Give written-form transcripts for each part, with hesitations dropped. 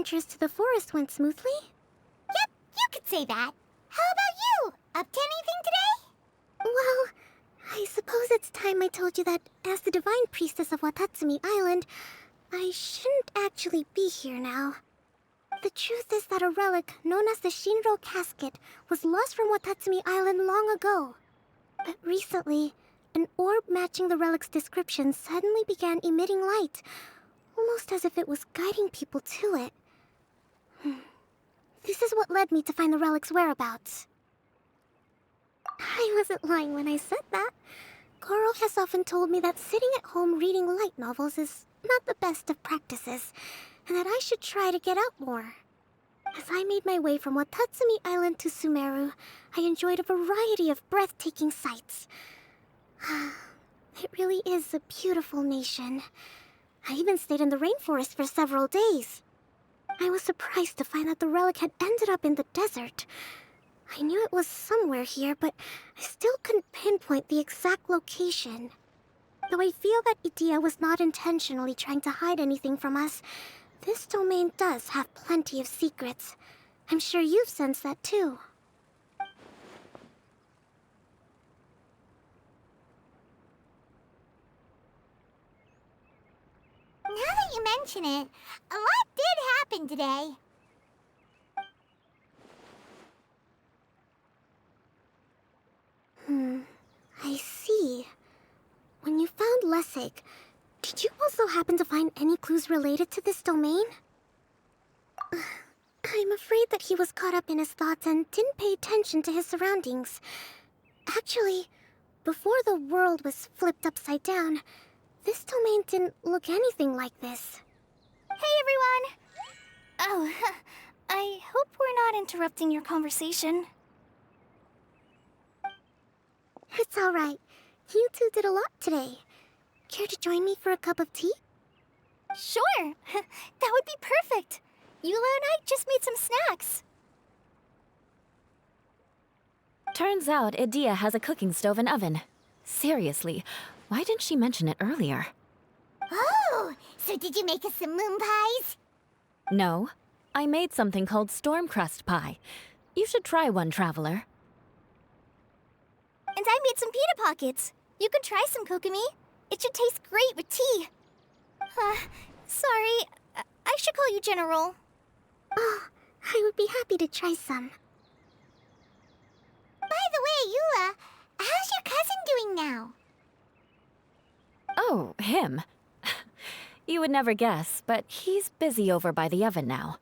adventures to the forest went smoothly? Yep, you could say that. How about you? Up to anything today? Well, I suppose it's time I told you that as the Divine Priestess of Watatsumi Island, I shouldn't actually be here now. The truth is that a relic known as the Shinro Casket was lost from Watatsumi Island long ago. But recently, an orb matching the relic's description suddenly began emitting light, almost as if it was guiding people to it. This is what led me to find the relic's whereabouts. I wasn't lying when I said that. Goro has often told me that sitting at home reading light novels is not the best of practices, and that I should try to get out more. As I made my way from Watatsumi Island to Sumeru, I enjoyed a variety of breathtaking sights. It really is a beautiful nation. I even stayed in the rainforest for several days. I was surprised to find that the relic had ended up in the desert. I knew it was somewhere here, but I still couldn't pinpoint the exact location. Though I feel that Idia was not intentionally trying to hide anything from us, this domain does have plenty of secrets. I'm sure you've sensed that too. Now that you mention it, a lot did happen today. I see. When you found Lessig, did you also happen to find any clues related to this domain? I'm afraid that he was caught up in his thoughts and didn't pay attention to his surroundings. Actually, before the world was flipped upside down, this domain didn't look anything like this. Hey everyone! Oh, I hope we're not interrupting your conversation. It's alright. You two did a lot today. Care to join me for a cup of tea? Sure! That would be perfect! Eula and I just made some snacks. Turns out Idia has a cooking stove and oven. Seriously, why didn't she mention it earlier? Oh, so did you make us some moon pies? No, I made something called storm crust pie. You should try one, traveler. And I made some pita pockets. You could try some, Kokomi. It should taste great with tea. Sorry, I should call you General. Oh, I would be happy to try some. By the way, Eula, how's your cousin doing now? Oh, him. You would never guess, but he's busy over by the oven now.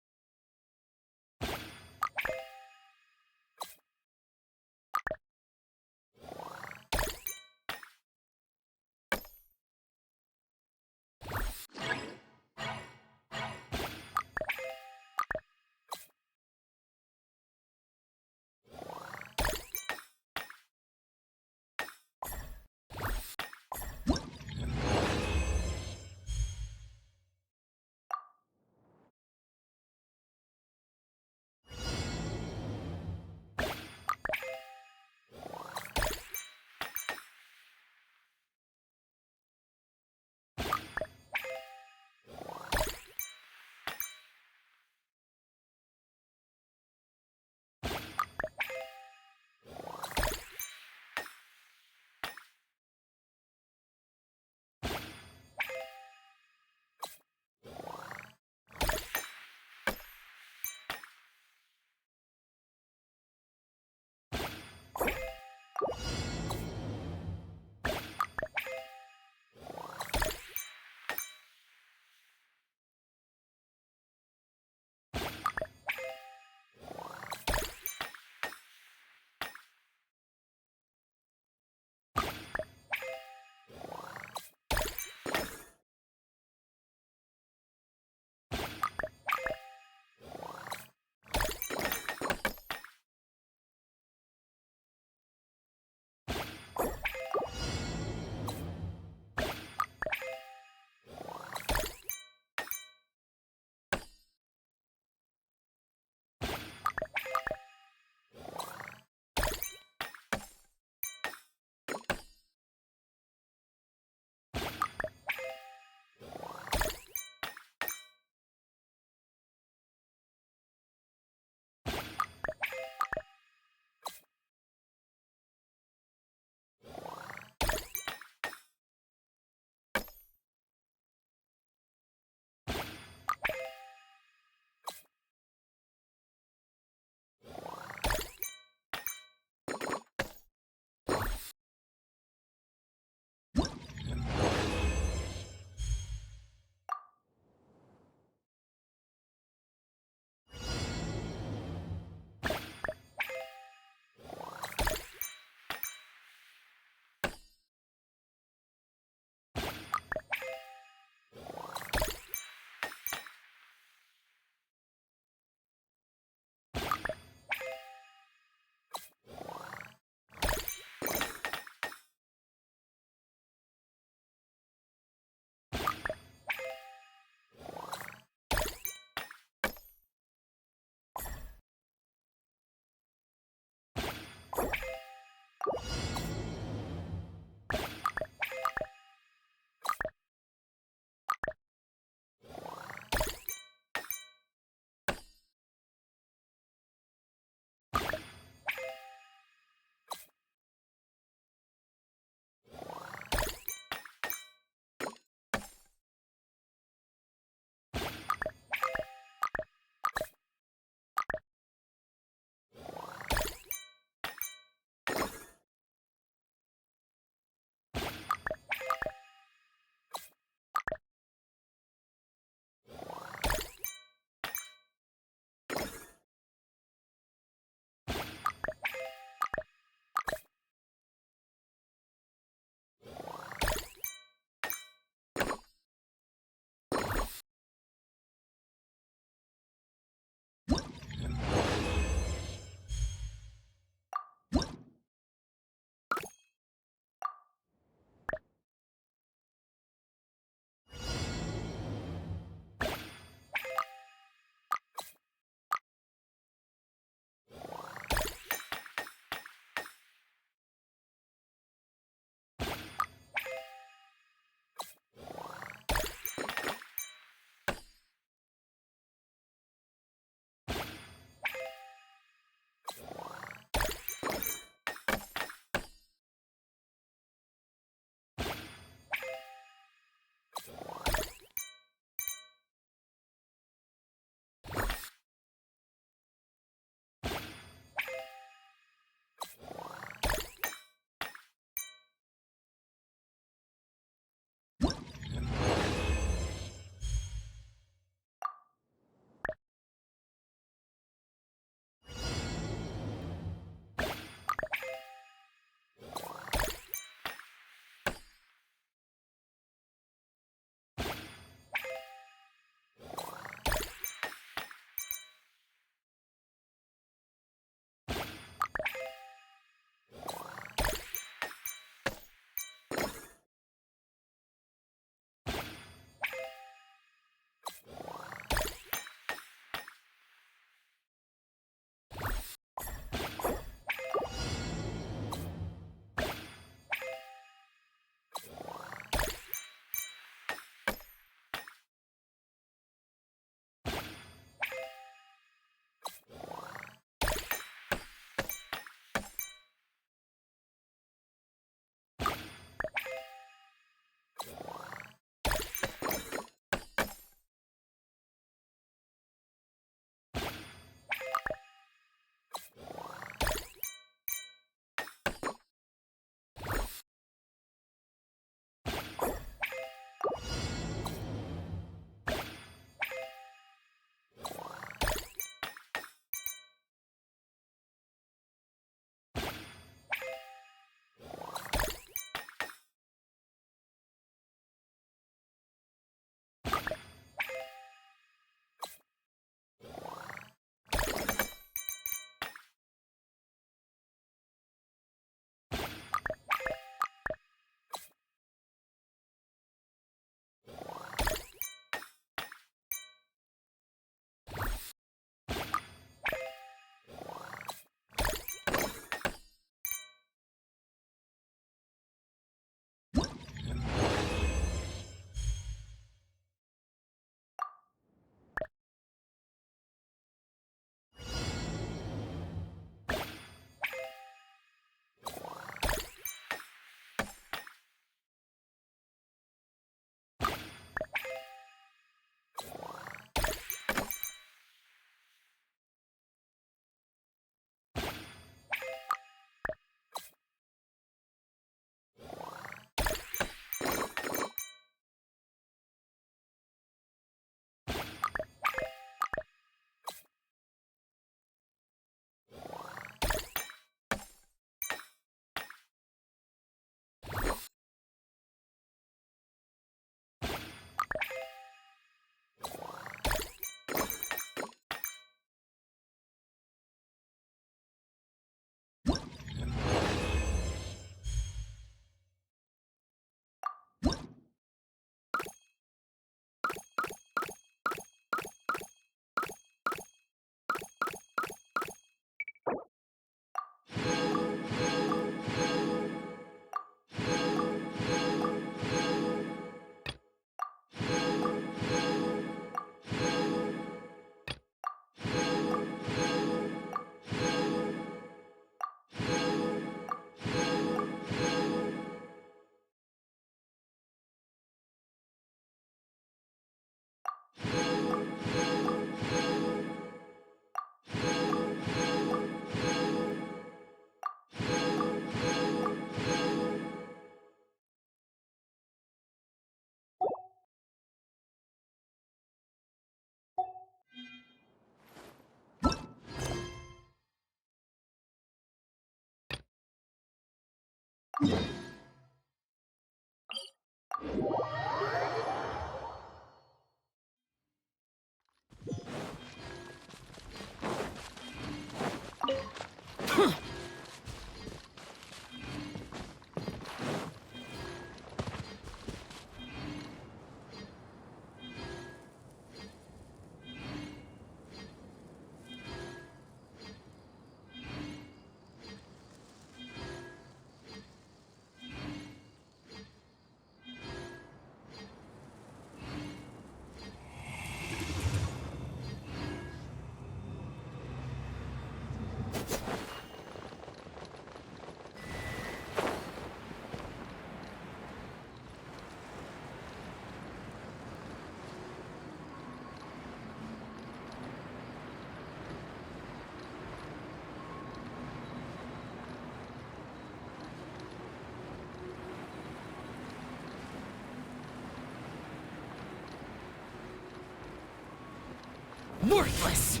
Worthless!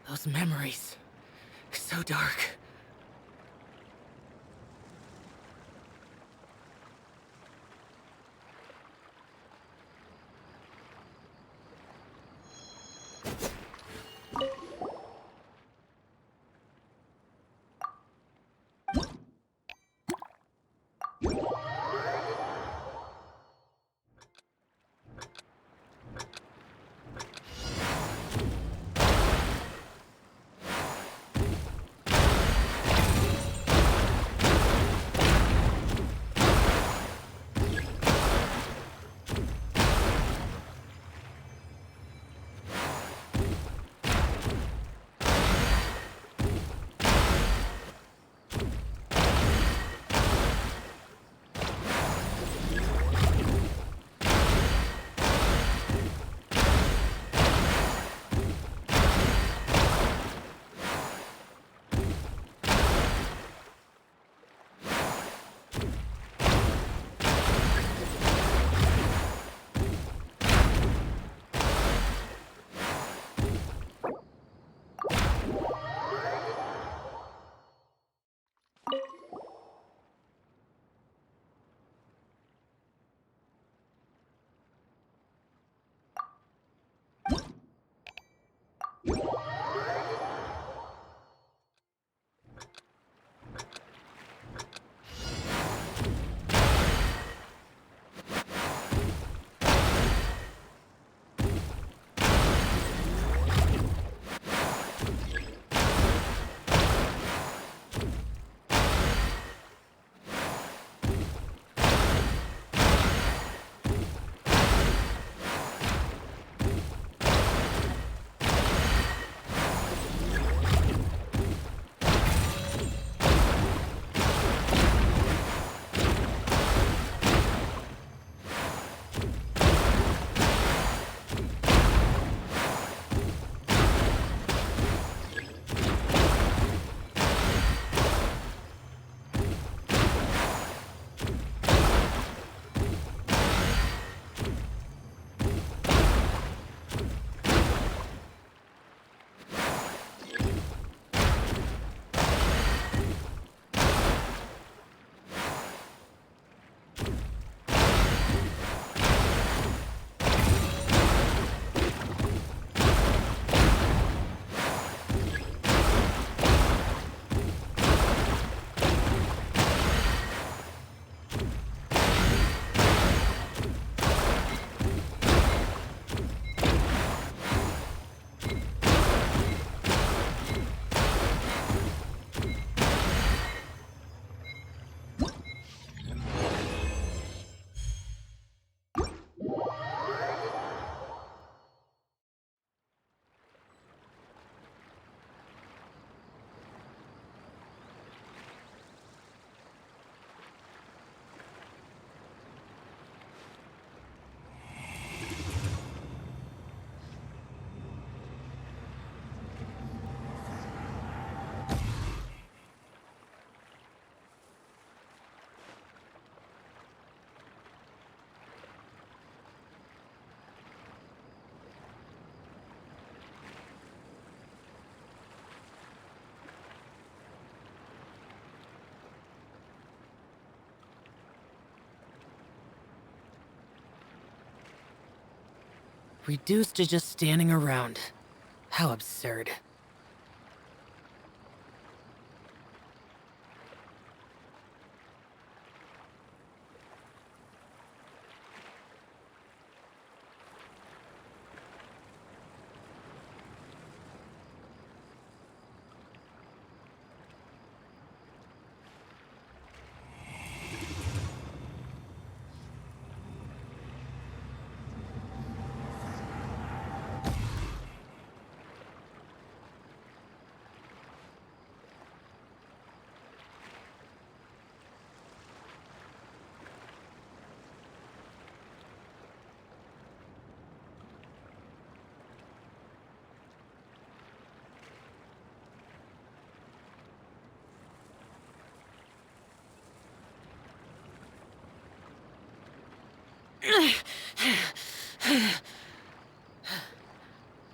Those memories. So dark. Reduced to just standing around. How absurd.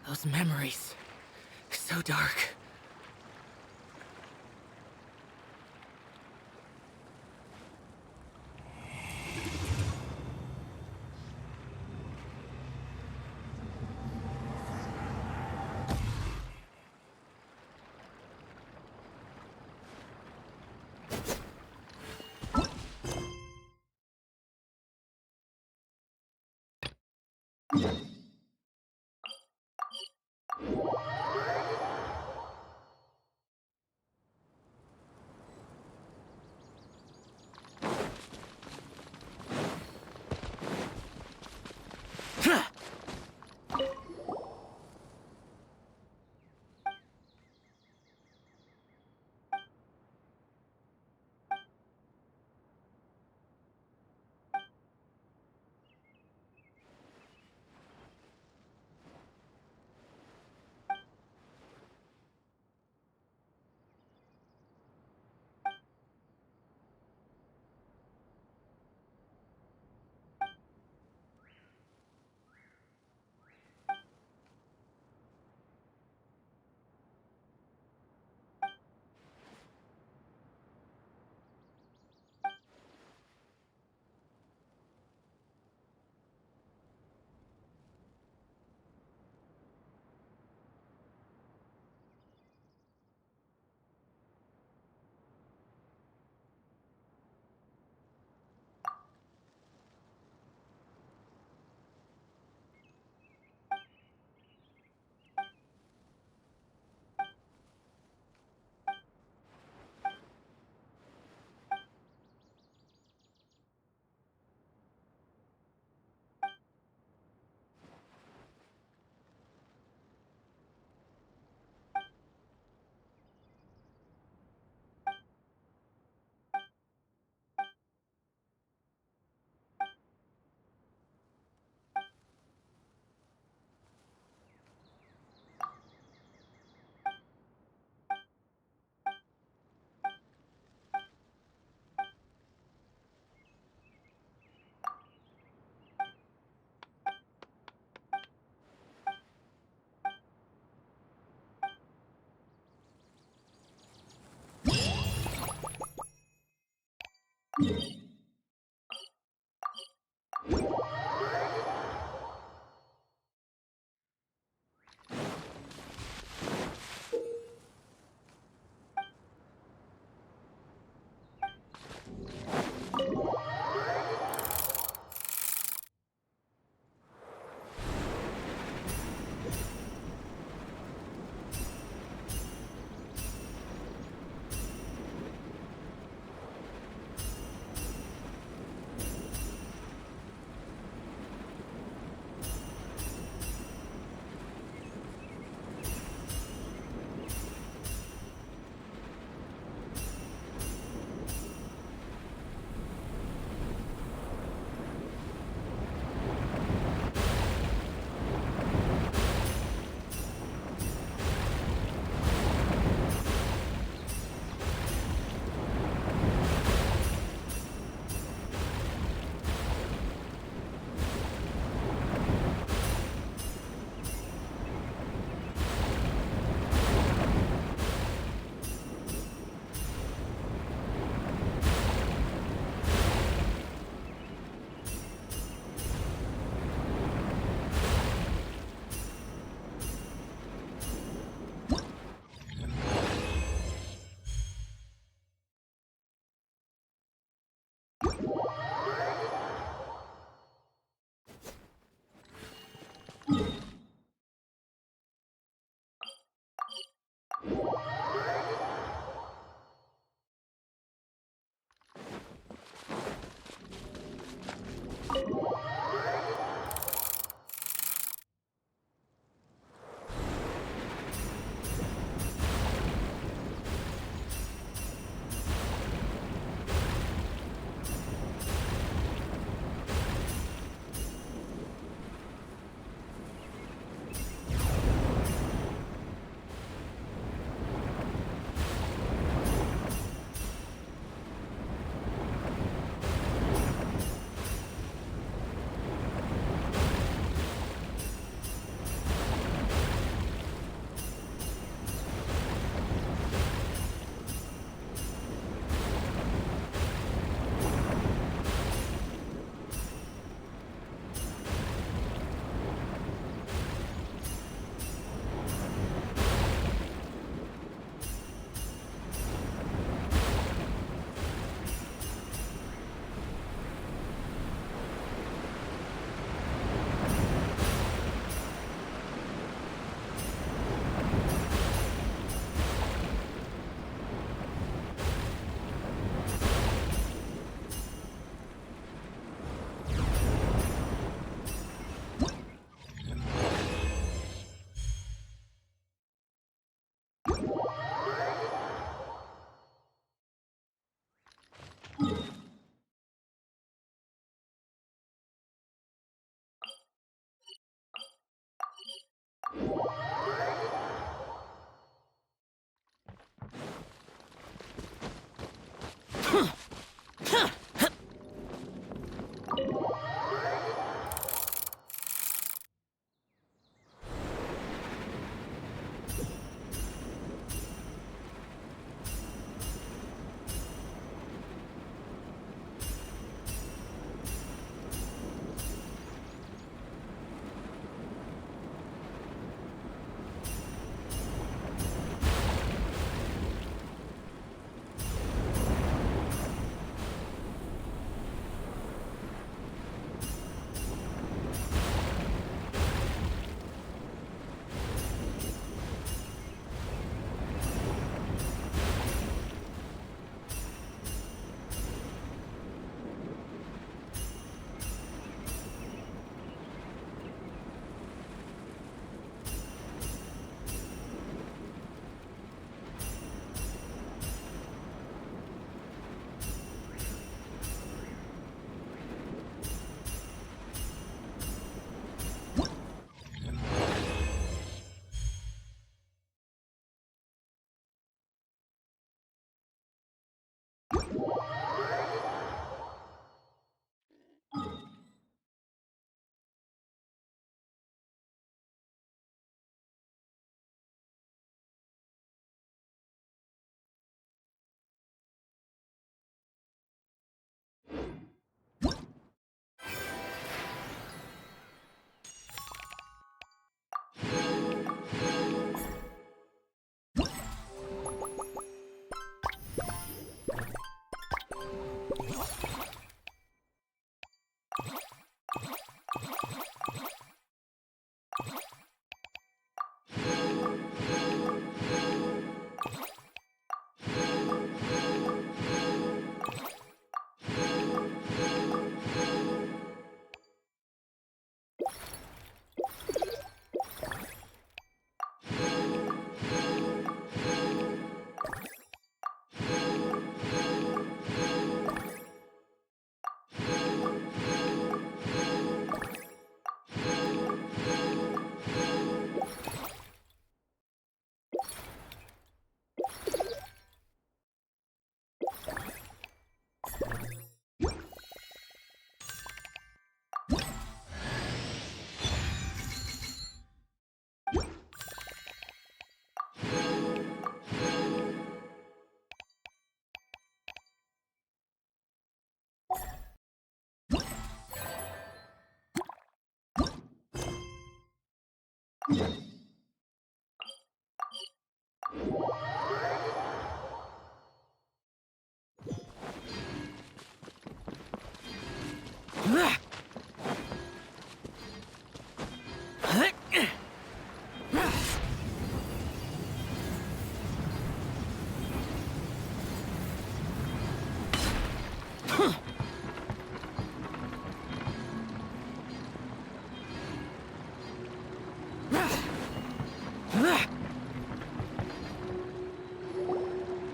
Those memories. So dark.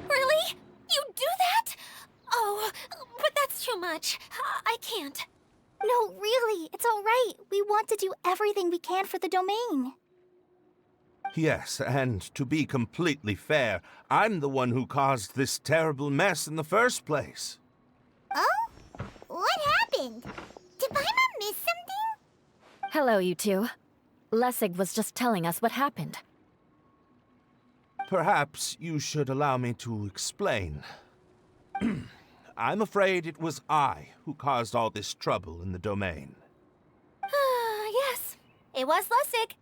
Really? You do that? Oh, but that's too much. I can't. No, really, it's all right. We want to do everything we can for the domain. Yes, and to be completely fair, I'm the one who caused this terrible mess in the first place. Oh? What happened? Did Paimon miss something? Hello, you two. Lessig was just telling us what happened. Perhaps you should allow me to explain. I'm afraid it was I who caused all this trouble in the domain. Yes, it was Lessig.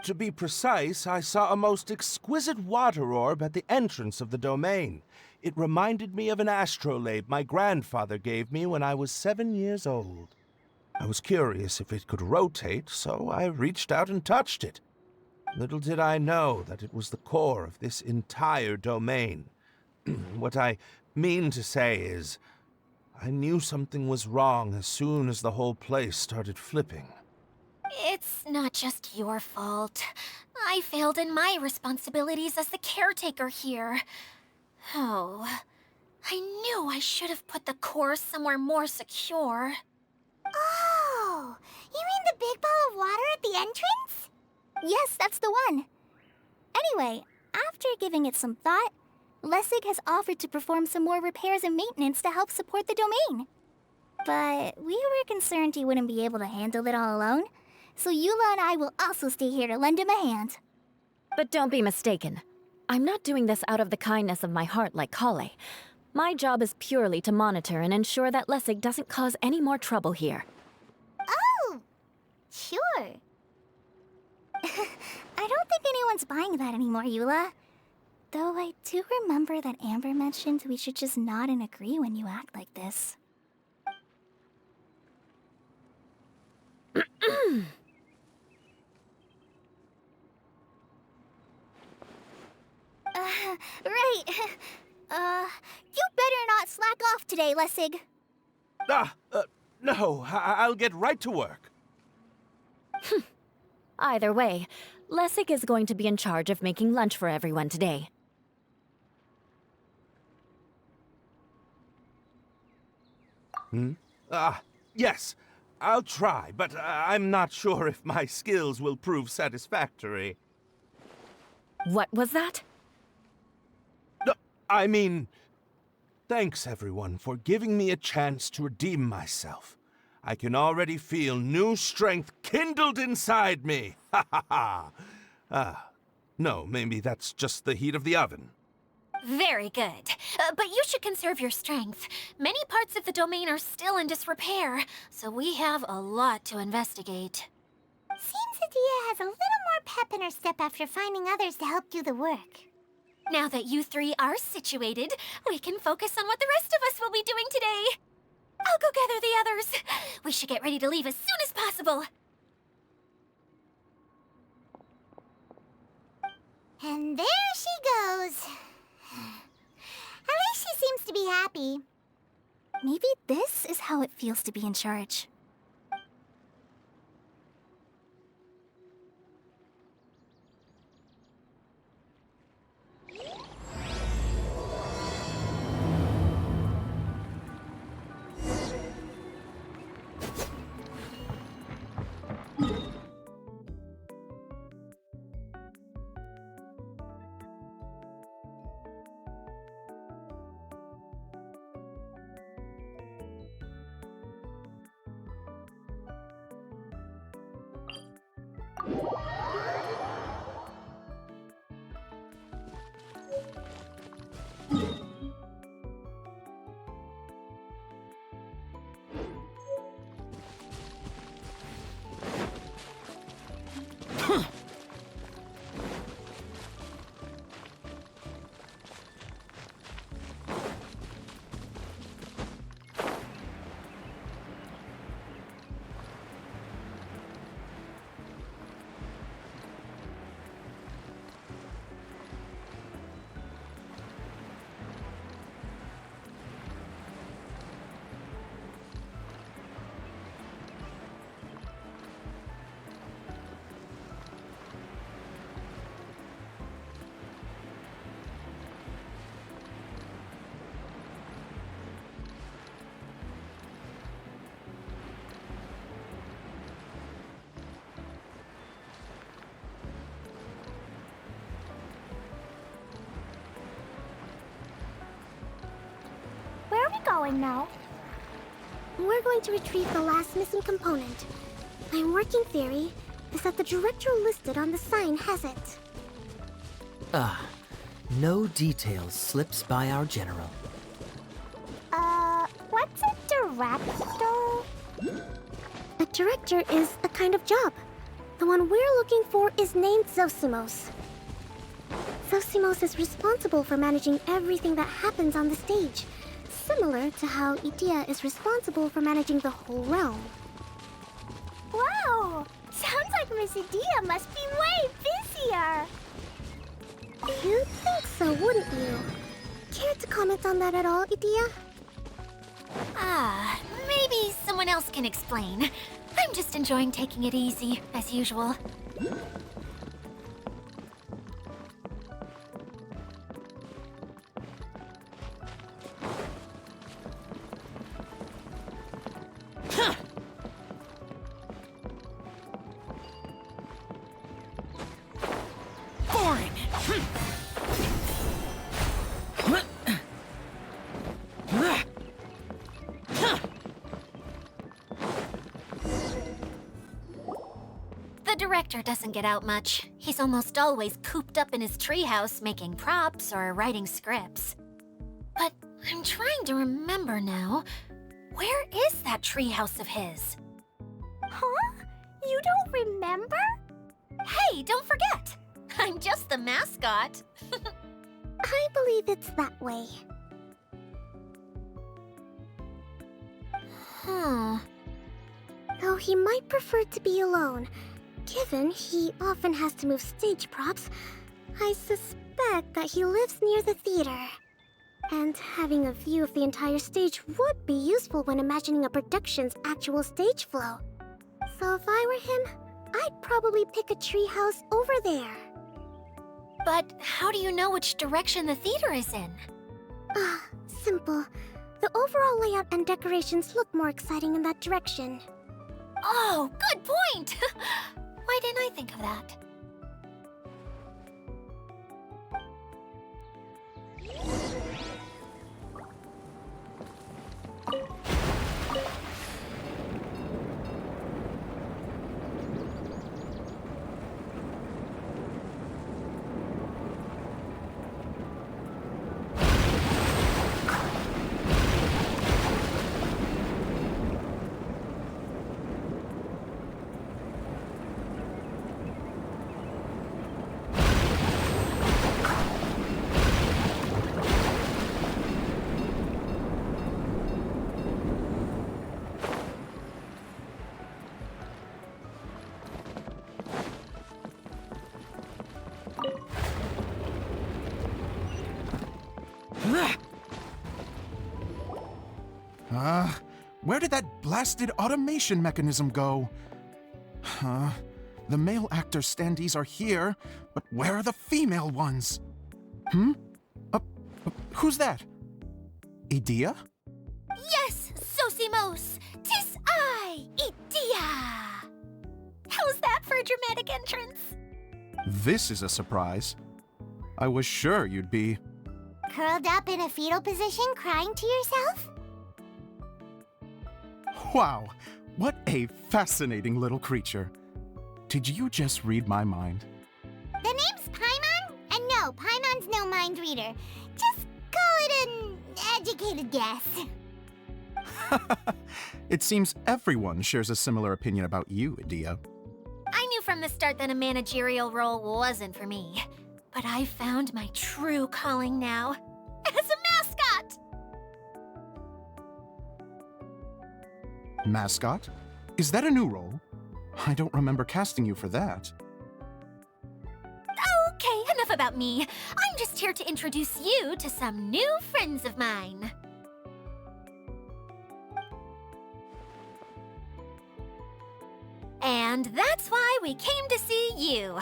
To be precise, I saw a most exquisite water orb at the entrance of the domain. It reminded me of an astrolabe my grandfather gave me when I was 7 years old. I was curious if it could rotate, so I reached out and touched it. Little did I know that it was the core of this entire domain. What I mean to say is, I knew something was wrong as soon as the whole place started flipping. It's not just your fault. I failed in my responsibilities as the caretaker here. Oh, I knew I should have put the core somewhere more secure. Oh, you mean the big ball of water at the entrance? Yes, that's the one. Anyway, after giving it some thought, Lessig has offered to perform some more repairs and maintenance to help support the domain. But we were concerned he wouldn't be able to handle it all alone, so Eula and I will also stay here to lend him a hand. But don't be mistaken. I'm not doing this out of the kindness of my heart like Kale. My job is purely to monitor and ensure that Lessig doesn't cause any more trouble here. Oh, sure. I don't think anyone's buying that anymore, Eula. Though I do remember that Amber mentioned we should just nod and agree when you act like this. Right. You better not slack off today, Lessig. No, I'll get right to work. Either way, Lessig is going to be in charge of making lunch for everyone today. Yes, I'll try, but I'm not sure if my skills will prove satisfactory. What was that? No, I mean, thanks everyone for giving me a chance to redeem myself. I can already feel new strength kindled inside me. Ha ha ha. No, maybe that's just the heat of the oven. Very good. But you should conserve your strength. Many parts of the domain are still in disrepair, so we have a lot to investigate. Seems Adia has a little more pep in her step after finding others to help do the work. Now that you three are situated, we can focus on what the rest of us will be doing today. I'll go gather the others. We should get ready to leave as soon as possible. And there she goes. At least she seems to be happy. Maybe this is how it feels to be in charge. Where are we going now? We're going to retrieve the last missing component. My working theory is that the director listed on the sign has it. No details slips by our general. What's a director? A director is a kind of job. The one we're looking for is named Zosimos. Zosimos is responsible for managing everything that happens on the stage, similar to how Idia is responsible for managing the whole realm. Wow! Sounds like Miss Adia must be way busier. You'd think so, wouldn't you? Care to comment on that at all, Idia? Maybe someone else can explain. I'm I'm just enjoying taking it easy, as usual. The director doesn't get out much. He's almost always cooped up in his treehouse making props or writing scripts. But I'm trying to remember now. Where is that treehouse of his? Huh? You don't remember? Hey, don't forget! I'm just the mascot. I believe it's that way. Huh. Though he might prefer to be alone, given he often has to move stage props, I suspect that he lives near the theater. And having a view of the entire stage would be useful when imagining a production's actual stage flow. So if I were him, I'd probably pick a treehouse over there. But how do you know which direction the theater is in? Simple. The overall layout and decorations look more exciting in that direction. Oh, good point! Why didn't I think of that? Where did that blasted automation mechanism go? The male actor standees are here, but where are the female ones? Who's that? Idea? Yes, Sosimos! 'Tis I, Idea! How's that for a dramatic entrance? This is a surprise. I was sure you'd be... Curled up in a fetal position, crying to yourself? Wow, what a fascinating little creature. Did you just read my mind? The name's Paimon? And no, Paimon's no mind reader. Just call it an educated guess. It seems everyone shares a similar opinion about you, Idea. I knew from the start that a managerial role wasn't for me. But I found my true calling now. As a mascot! Mascot? Is that a new role? I don't remember casting you for that. Okay, enough about me. I'm just here to introduce you to some new friends of mine. And that's why we came to see you.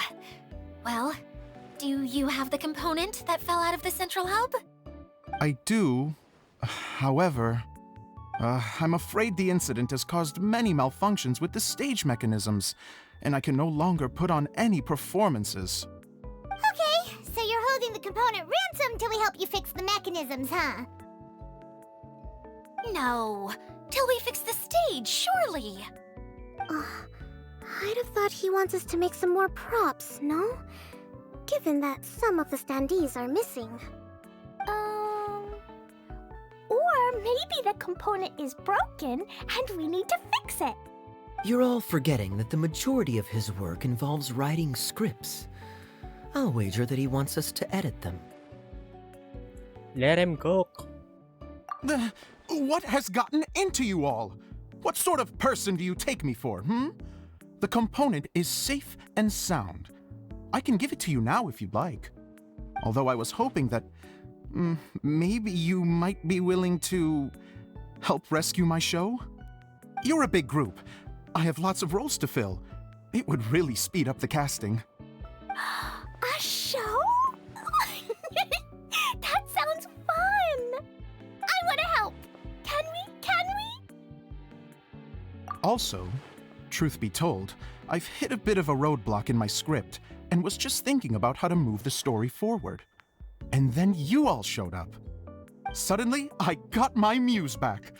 Well, do you have the component that fell out of the central hub? I do. However, I'm afraid the incident has caused many malfunctions with the stage mechanisms, and I can no longer put on any performances. Okay, so you're holding the component ransom till we help you fix the mechanisms, huh? No, till we fix the stage, surely. I'd have thought he wants us to make some more props, no? Given that some of the standees are missing. Or maybe the component is broken and we need to fix it. You're all forgetting that the majority of his work involves writing scripts. I'll wager that he wants us to edit them. Let him cook. What has gotten into you all? What sort of person do you take me for, The component is safe and sound. I can give it to you now if you'd like. Although I was hoping that maybe you might be willing to help rescue my show? You're a big group. I have lots of roles to fill. It would really speed up the casting. A show? That sounds fun! I want to help! Can we? Can we? Also, truth be told, I've hit a bit of a roadblock in my script and was just thinking about how to move the story forward. And then you all showed up. Suddenly, I got my muse back.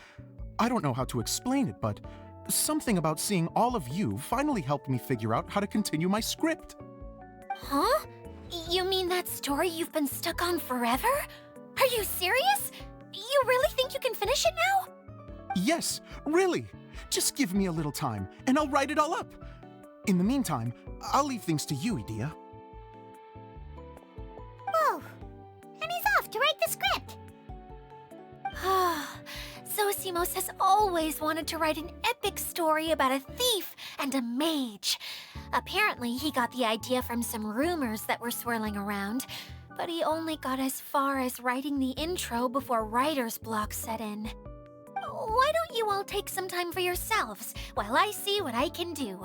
I don't know how to explain it, but something about seeing all of you finally helped me figure out how to continue my script. Huh? You mean that story you've been stuck on forever? Are you serious? You really think you can finish it now? Yes, really. Just give me a little time, and I'll write it all up. In the meantime, I'll leave things to you, Idia. Whoa. And he's off to write the script. Zosimos has always wanted to write an epic story about a thief and a mage. Apparently, he got the idea from some rumors that were swirling around, but he only got as far as writing the intro before writer's block set in. Why don't you all take some time for yourselves while I see what I can do?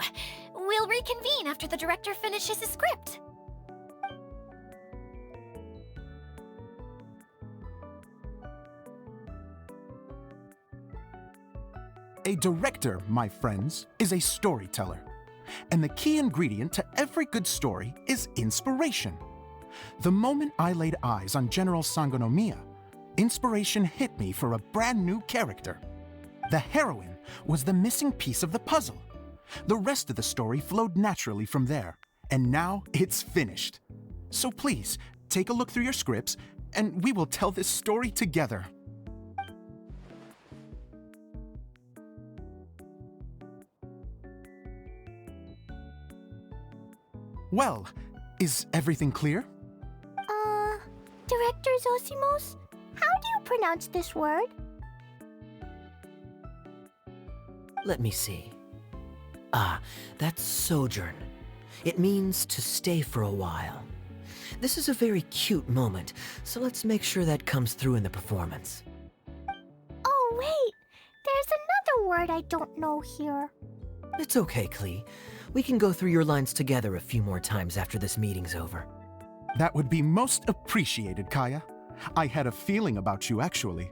We'll reconvene after the director finishes his script. A director, my friends, is a storyteller. And the key ingredient to every good story is inspiration. The moment I laid eyes on General Sangonomiya, inspiration hit me for a brand new character. The heroine was the missing piece of the puzzle. The rest of the story flowed naturally from there, and now it's finished. So please, take a look through your scripts, and we will tell this story together. Well, is everything clear? Director Zosimos, how do you pronounce this word? Let me see. Ah, that's sojourn. It means to stay for a while. This is a very cute moment, so let's make sure that comes through in the performance. Oh, wait. There's another word I don't know here. It's okay, Klee. We can go through your lines together a few more times after this meeting's over. That would be most appreciated, Kaya. I had a feeling about you, actually.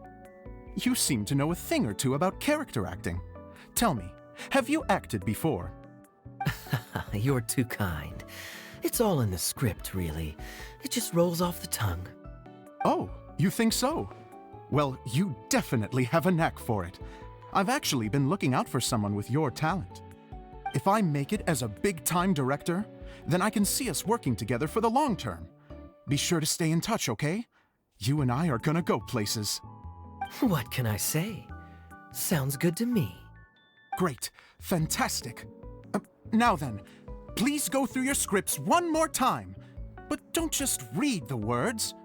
You seem to know a thing or two about character acting. Tell me, have you acted before? You're too kind. It's all in the script, really. It just rolls off the tongue. Oh, you think so? Well, you definitely have a knack for it. I've actually been looking out for someone with your talent. If I make it as a big-time director, then I can see us working together for the long term. Be sure to stay in touch, okay? You and I are gonna go places. What can I say? Sounds good to me. Great. Fantastic. Now then, please go through your scripts one more time. But don't just read the words.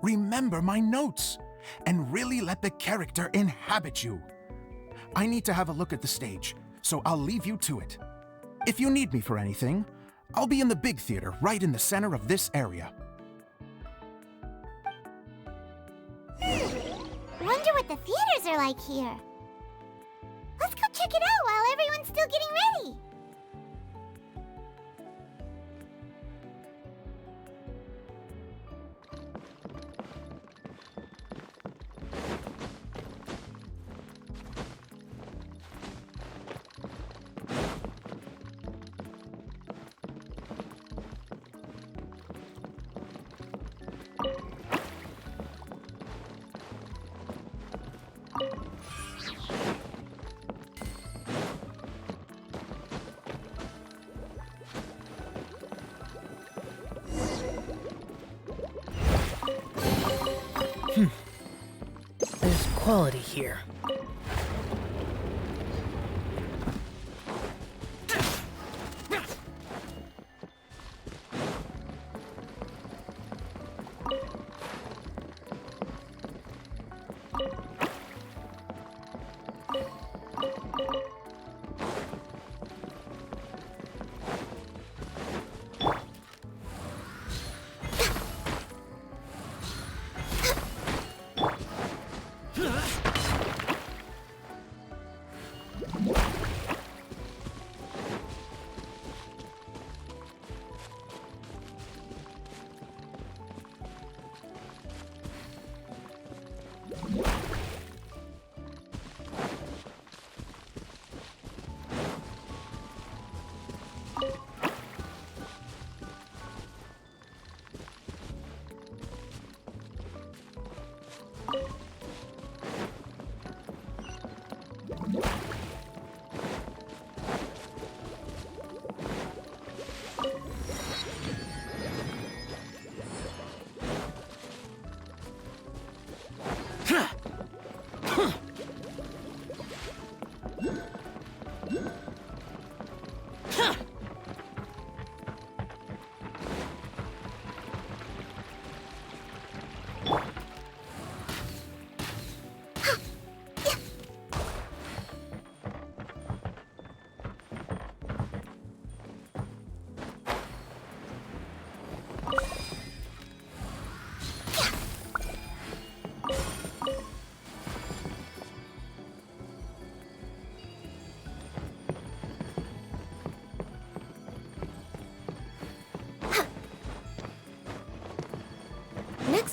Remember my notes, and really let the character inhabit you. I need to have a look at the stage, so I'll leave you to it. If you need me for anything, I'll be in the big theater right in the center of this area. Wonder what the theaters are like here. Let's go check it out while everyone's still getting ready. There's quality here.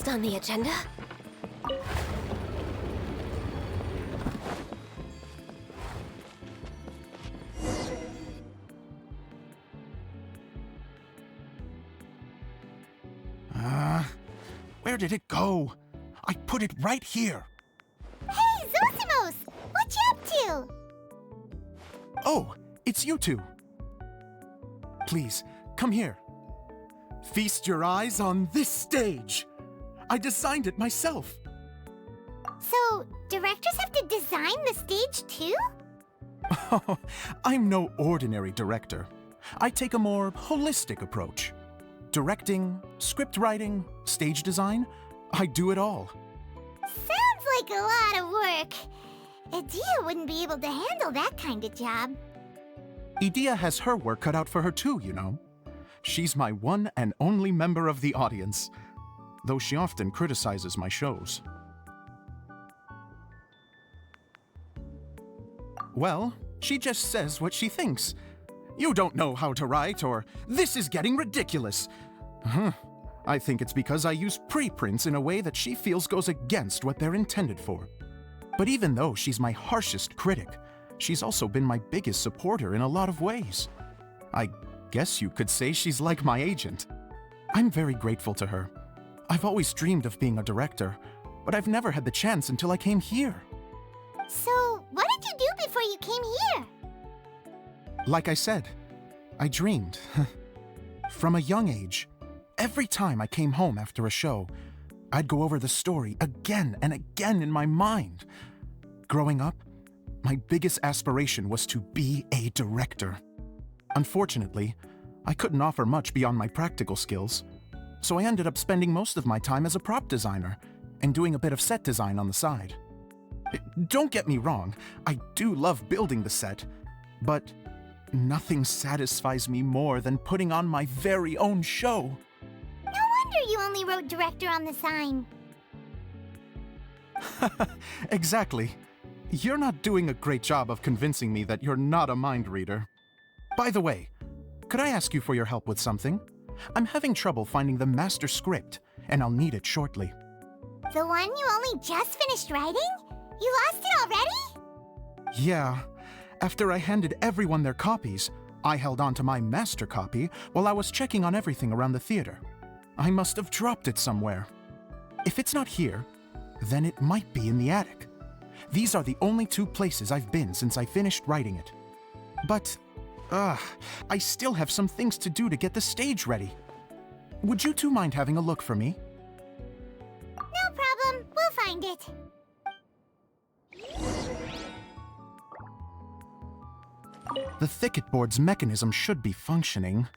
Next on the agenda? Where did it go? I put it right here. Hey, Zosimos! What you up to? Oh, it's you two. Please, come here. Feast your eyes on this stage. I designed it myself. So, directors have to design the stage too? Oh, I'm no ordinary director. I take a more holistic approach. Directing, script writing, stage design, I do it all. Sounds like a lot of work. Adia wouldn't be able to handle that kind of job. Edea has her work cut out for her too, you know. She's my one and only member of the audience, though she often criticizes my shows. Well, she just says what she thinks. You don't know how to write, or this is getting ridiculous. I think it's because I use preprints in a way that she feels goes against what they're intended for. But even though she's my harshest critic, she's also been my biggest supporter in a lot of ways. I guess you could say she's like my agent. I'm very grateful to her. I've always dreamed of being a director, but I've never had the chance until I came here. So, what did you do before you came here? Like I said, I dreamed. From a young age, every time I came home after a show, I'd go over the story again and again in my mind. Growing up, my biggest aspiration was to be a director. Unfortunately, I couldn't offer much beyond my practical skills, so I ended up spending most of my time as a prop designer and doing a bit of set design on the side. Don't get me wrong, I do love building the set, but nothing satisfies me more than putting on my very own show. No wonder you only wrote director on the sign. Exactly. You're not doing a great job of convincing me that you're not a mind reader. By the way, could I ask you for your help with something? I'm having trouble finding the master script, and I'll need it shortly. The one you only just finished writing? You lost it already? Yeah. After I handed everyone their copies, I held on to my master copy while I was checking on everything around the theater. I must have dropped it somewhere. If it's not here, then it might be in the attic. These are the only two places I've been since I finished writing it. But, I still have some things to do to get the stage ready. Would you two mind having a look for me? No problem. We'll find it. The thicket board's mechanism should be functioning.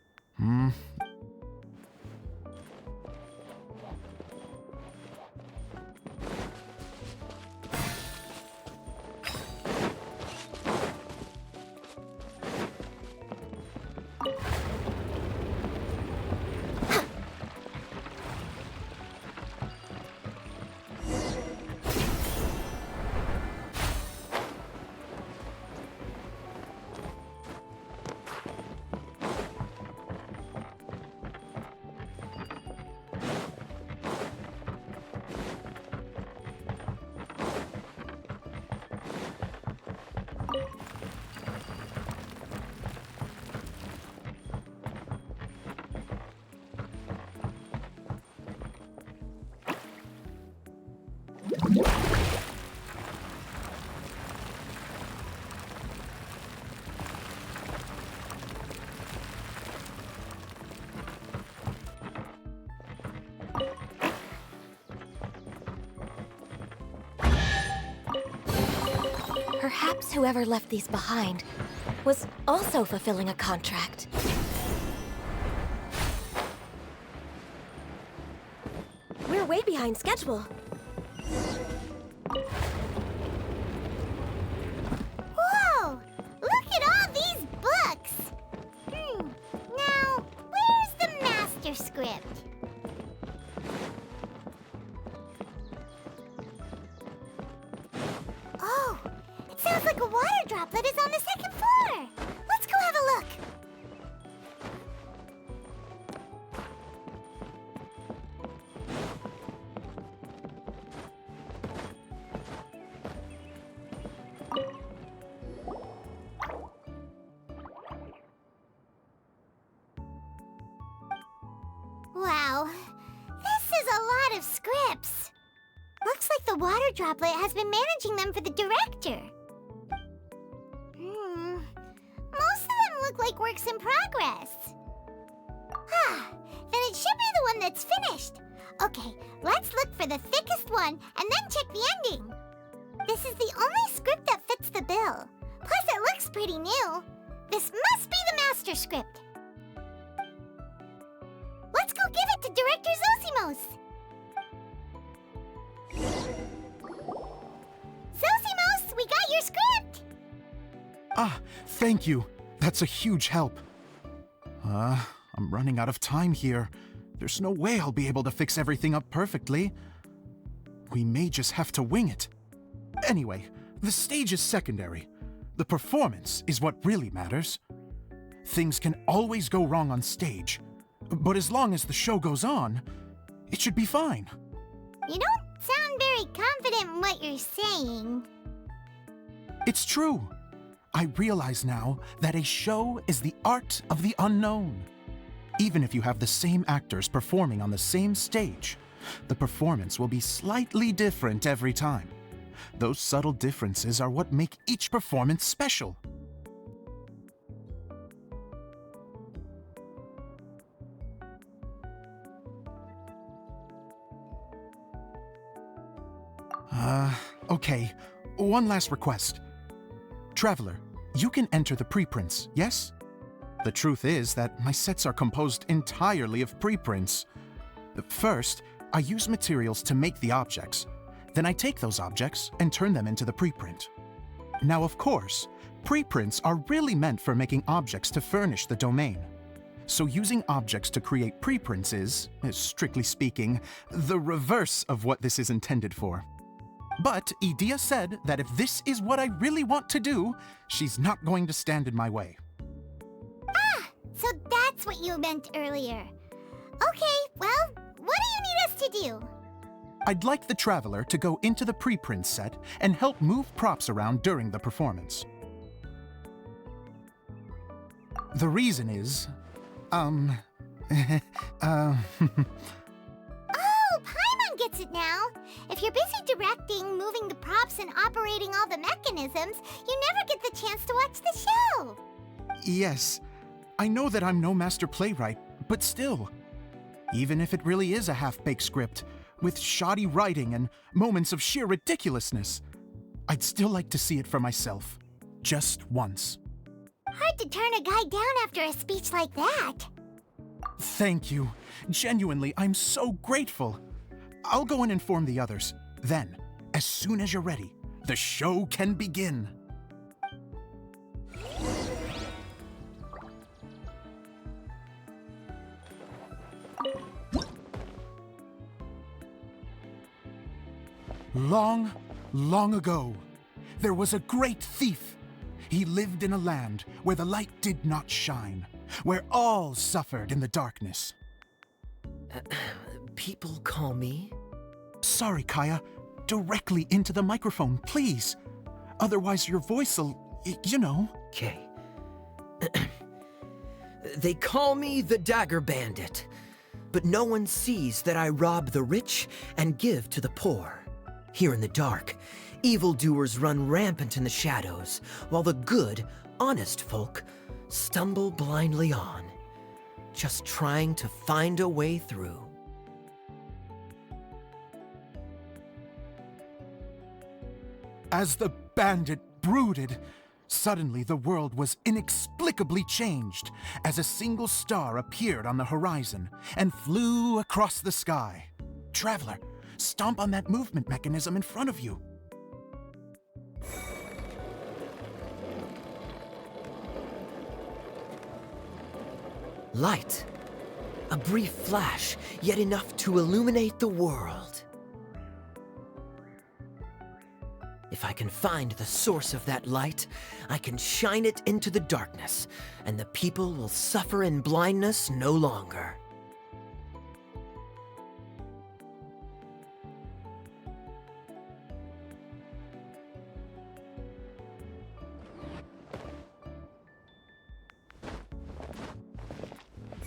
Perhaps whoever left these behind was also fulfilling a contract. We're way behind schedule. Whoa! Look at all these books! Now, where's the master script? Oh, it sounds like a water droplet is on the second floor! Let's go have a look! Wow, this is a lot of scripts. Looks like the water droplet has been managing them for the director. Most of them look like works in progress. Then it should be the one that's finished. Okay, let's look for the thickest one and then check the ending. This is the only script that fits the bill. Plus, it looks pretty new. This must be the master script. Let's go give it to Director Zosimos. Zosimos, we got your script! Ah, thank you. That's a huge help. I'm running out of time here. There's no way I'll be able to fix everything up perfectly. We may just have to wing it. Anyway, the stage is secondary. The performance is what really matters. Things can always go wrong on stage, but as long as the show goes on, it should be fine. You don't sound very confident in what you're saying. It's true. I realize now that a show is the art of the unknown. Even if you have the same actors performing on the same stage, the performance will be slightly different every time. Those subtle differences are what make each performance special. Okay. One last request. Traveler, you can enter the preprints, yes? The truth is that my sets are composed entirely of preprints. First, I use materials to make the objects. Then I take those objects and turn them into the preprint. Now, of course, preprints are really meant for making objects to furnish the domain. So using objects to create preprints is, strictly speaking, the reverse of what this is intended for. But Edea said that if this is what I really want to do, she's not going to stand in my way. So that's what you meant earlier. Okay, well, what do you need us to do? I'd like the Traveler to go into the preprint set and help move props around during the performance. The reason is, Oh, Paimon gets it now. If you're busy directing, moving the props, and operating all the mechanisms, you never get the chance to watch the show. Yes, I know that I'm no master playwright, but still. Even if it really is a half-baked script, with shoddy writing and moments of sheer ridiculousness, I'd still like to see it for myself. Just once. Hard to turn a guy down after a speech like that. Thank you. Genuinely, I'm so grateful. I'll go and inform the others. Then, as soon as you're ready, the show can begin. Long, long ago, there was a great thief. He lived in a land where the light did not shine, where all suffered in the darkness. People call me? Sorry, Kaya. Directly into the microphone, please. Otherwise your voice'll, you know. Okay. They call me the Dagger Bandit, but no one sees that I rob the rich and give to the poor. Here in the dark, evildoers run rampant in the shadows, while the good, honest folk stumble blindly on, just trying to find a way through. As the bandit brooded, suddenly the world was inexplicably changed as a single star appeared on the horizon and flew across the sky. Traveler, stomp on that movement mechanism in front of you. Light. A brief flash, yet enough to illuminate the world. If I can find the source of that light, I can shine it into the darkness, and the people will suffer in blindness no longer.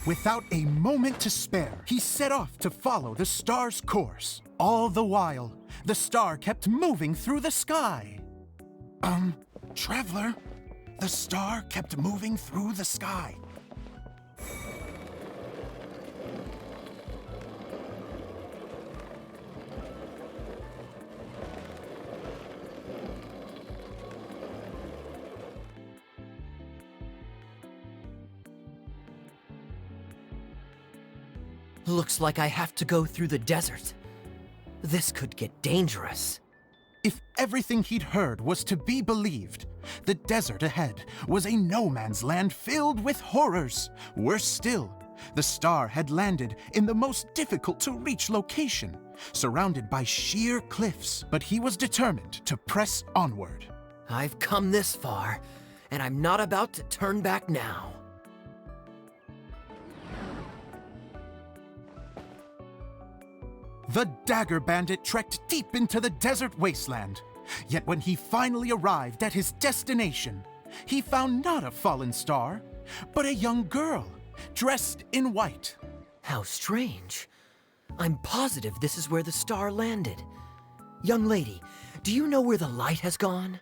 Without a moment to spare, he set off to follow the star's course. All the while, the star kept moving through the sky. Traveler, the star kept moving through the sky. Looks like I have to go through the desert. This could get dangerous. If everything he'd heard was to be believed, the desert ahead was a no-man's land filled with horrors. Worse still, the star had landed in the most difficult-to-reach location, surrounded by sheer cliffs, but he was determined to press onward. I've come this far, and I'm not about to turn back now. The Dagger Bandit trekked deep into the desert wasteland. Yet when he finally arrived at his destination, he found not a fallen star, but a young girl, dressed in white. How strange. I'm positive this is where the star landed. Young lady, do you know where the light has gone?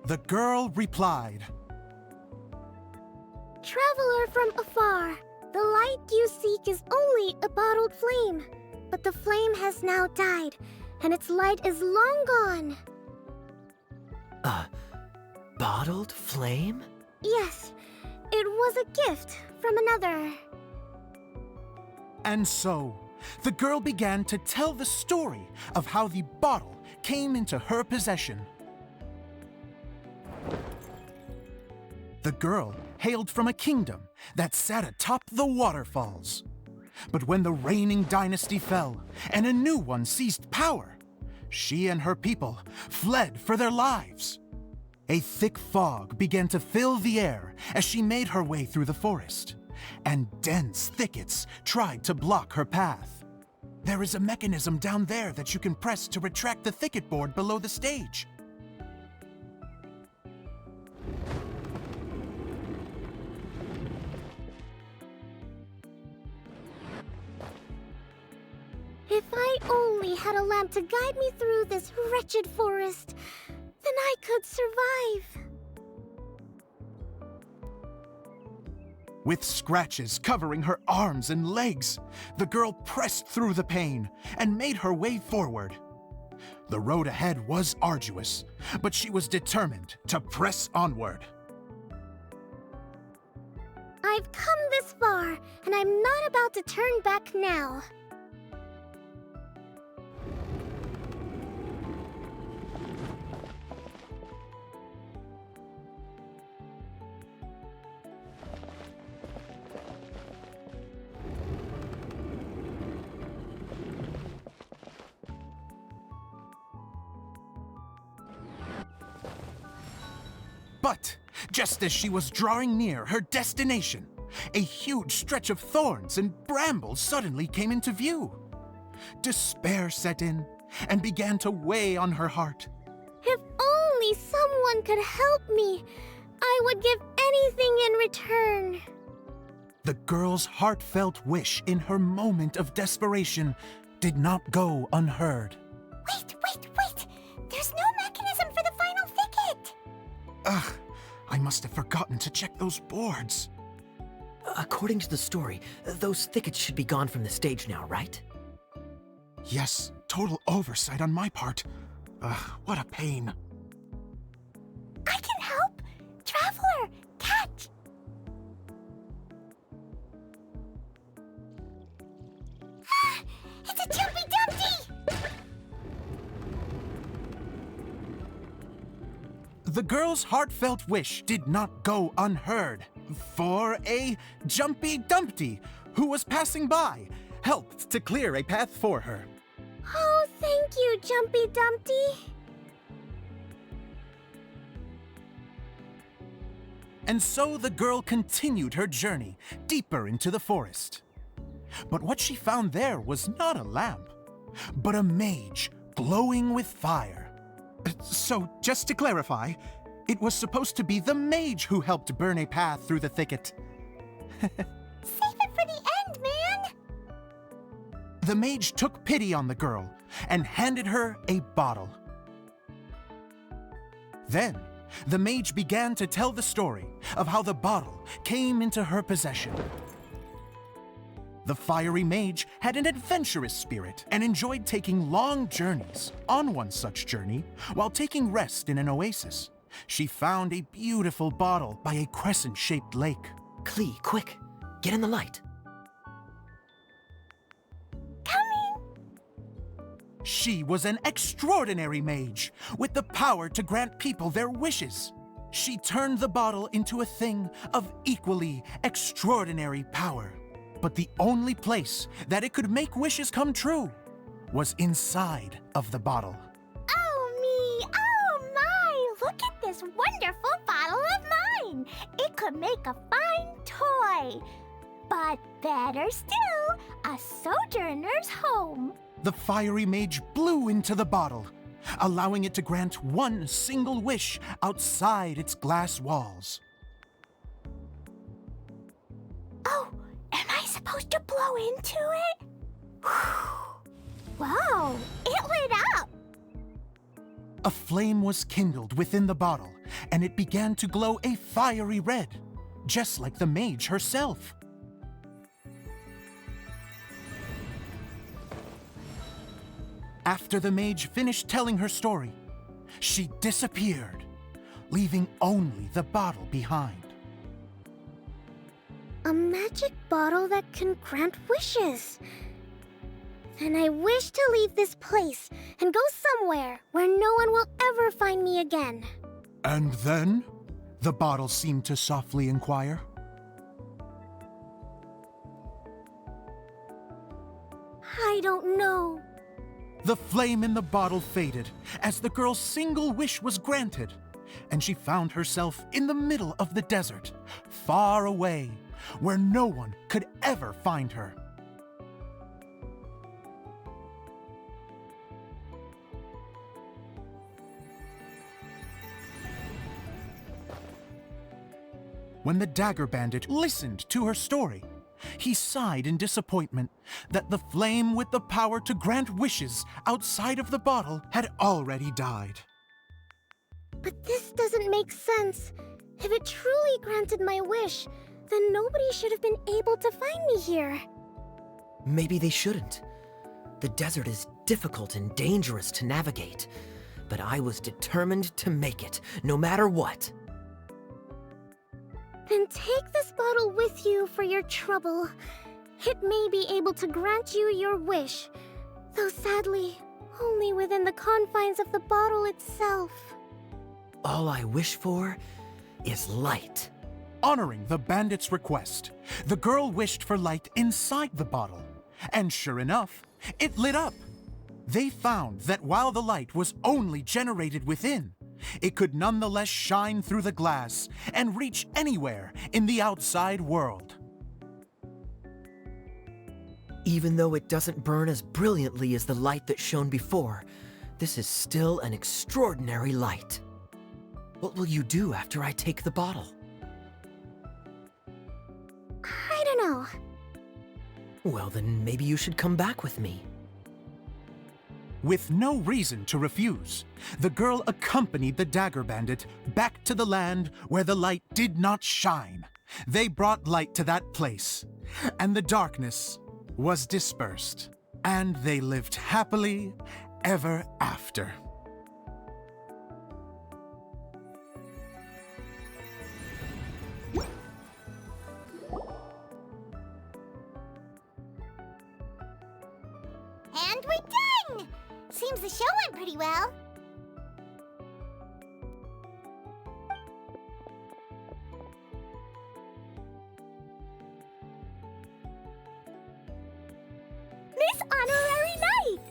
The girl replied, Traveler from afar, the light you seek is only a bottled flame. But the flame has now died, and its light is long gone. A bottled flame? Yes, it was a gift from another. And so, the girl began to tell the story of how the bottle came into her possession. The girl hailed from a kingdom that sat atop the waterfalls. But when the reigning dynasty fell and a new one seized power, she and her people fled for their lives. A thick fog began to fill the air as she made her way through the forest, and dense thickets tried to block her path. There is a mechanism down there that you can press to retract the thicket board below the stage. If I only had a lamp to guide me through this wretched forest, then I could survive. With scratches covering her arms and legs, the girl pressed through the pain and made her way forward. The road ahead was arduous, but she was determined to press onward. I've come this far, and I'm not about to turn back now. But just as she was drawing near her destination, a huge stretch of thorns and brambles suddenly came into view. Despair set in and began to weigh on her heart. If only someone could help me, I would give anything in return. The girl's heartfelt wish in her moment of desperation did not go unheard. Wait! There's no mechanism for the final thicket! Ugh, I must have forgotten to check those boards. According to the story, those thickets should be gone from the stage now, right? Yes, total oversight on my part. Ugh, what a pain. I can help! Traveler, catch! It's a Jumpy Dumpty! The girl's heartfelt wish did not go unheard, for a Jumpy Dumpty who was passing by helped to clear a path for her. Oh, thank you, Jumpy Dumpty. And so the girl continued her journey deeper into the forest. But what she found there was not a lamp, but a mage glowing with fire. So, just to clarify, It was supposed to be the mage who helped burn a path through the thicket. Save it for the end, man! The mage took pity on the girl and handed her a bottle. Then, the mage began to tell the story of how the bottle came into her possession. The fiery mage had an adventurous spirit and enjoyed taking long journeys. On one such journey, while taking rest in an oasis, she found a beautiful bottle by a crescent-shaped lake. Klee, quick, get in the light. She was an extraordinary mage, with the power to grant people their wishes. She turned the bottle into a thing of equally extraordinary power. But the only place that it could make wishes come true was inside of the bottle. Oh me! Oh my! Look at this wonderful bottle of mine! It could make a fine toy. But better still, a sojourner's home. The fiery mage blew into the bottle, allowing it to grant one single wish outside its glass walls. Oh, am I supposed to blow into it? Wow, it lit up! A flame was kindled within the bottle, and it began to glow a fiery red, just like the mage herself. After the mage finished telling her story, she disappeared, leaving only the bottle behind. A magic bottle that can grant wishes. And I wish to leave this place and go somewhere where no one will ever find me again. And then? The bottle seemed to softly inquire. I don't know. The flame in the bottle faded as the girl's single wish was granted, and she found herself in the middle of the desert, far away, where no one could ever find her. When the dagger bandit listened to her story, he sighed in disappointment that the flame with the power to grant wishes outside of the bottle had already died. But this doesn't make sense. If it truly granted my wish, then nobody should have been able to find me here. Maybe they shouldn't. The desert is difficult and dangerous to navigate, but I was determined to make it, no matter what. Then take this bottle with you for your trouble. It may be able to grant you your wish, though sadly, only within the confines of the bottle itself. All I wish for is light. Honoring the bandit's request, the girl wished for light inside the bottle, and sure enough, it lit up. They found that while the light was only generated within, it could nonetheless shine through the glass and reach anywhere in the outside world. Even though it doesn't burn as brilliantly as the light that shone before, this is still an extraordinary light. What will you do after I take the bottle? I don't know. Well, then maybe you should come back with me. With no reason to refuse, the girl accompanied the dagger bandit back to the land where the light did not shine. They brought light to that place, and the darkness was dispersed, and they lived happily ever after. And we're done! Seems the show went pretty well. Miss Honorary Knight!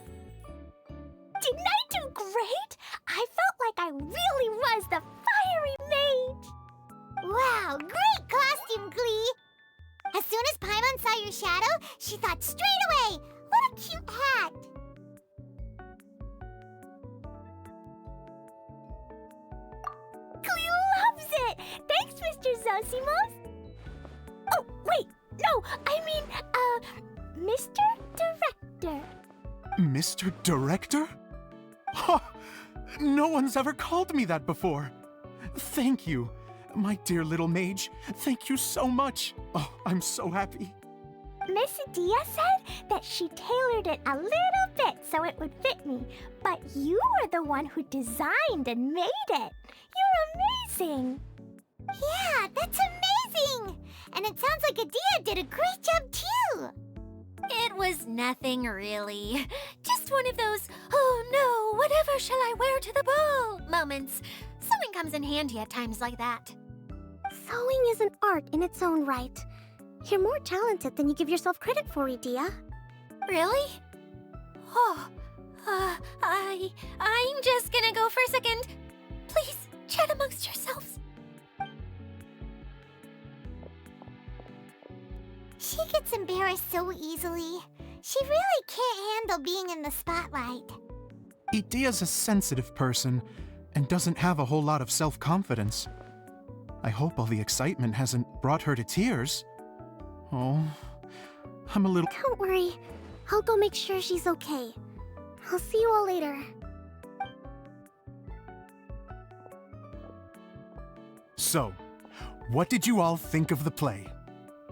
Didn't I do great? I felt like I really was the fiery mage. Wow, great costume, Klee! As soon as Paimon saw your shadow, she thought straight away, what a cute hat! Klee Mr. Director. Mr. Director? Ha! No one's ever called me that before. Thank you, my dear little mage. Thank you so much. Oh, I'm so happy. Miss Dia said that she tailored it a little bit so it would fit me, but you were the one who designed and made it. You're amazing. Yeah, that's amazing! And it sounds like Adia did a great job too! It was nothing really. Just one of those, oh no, whatever shall I wear to the ball moments. Sewing comes in handy at times like that. Sewing is an art in its own right. You're more talented than you give yourself credit for, Idia. Really? Oh, I'm just gonna go for a second. Please, chat amongst yourselves. She gets embarrassed so easily. She really can't handle being in the spotlight. Idia's a sensitive person and doesn't have a whole lot of self-confidence. I hope all the excitement hasn't brought her to tears. Oh, I'm a little... Don't worry. I'll go make sure she's okay. I'll see you all later. So, what did you all think of the play?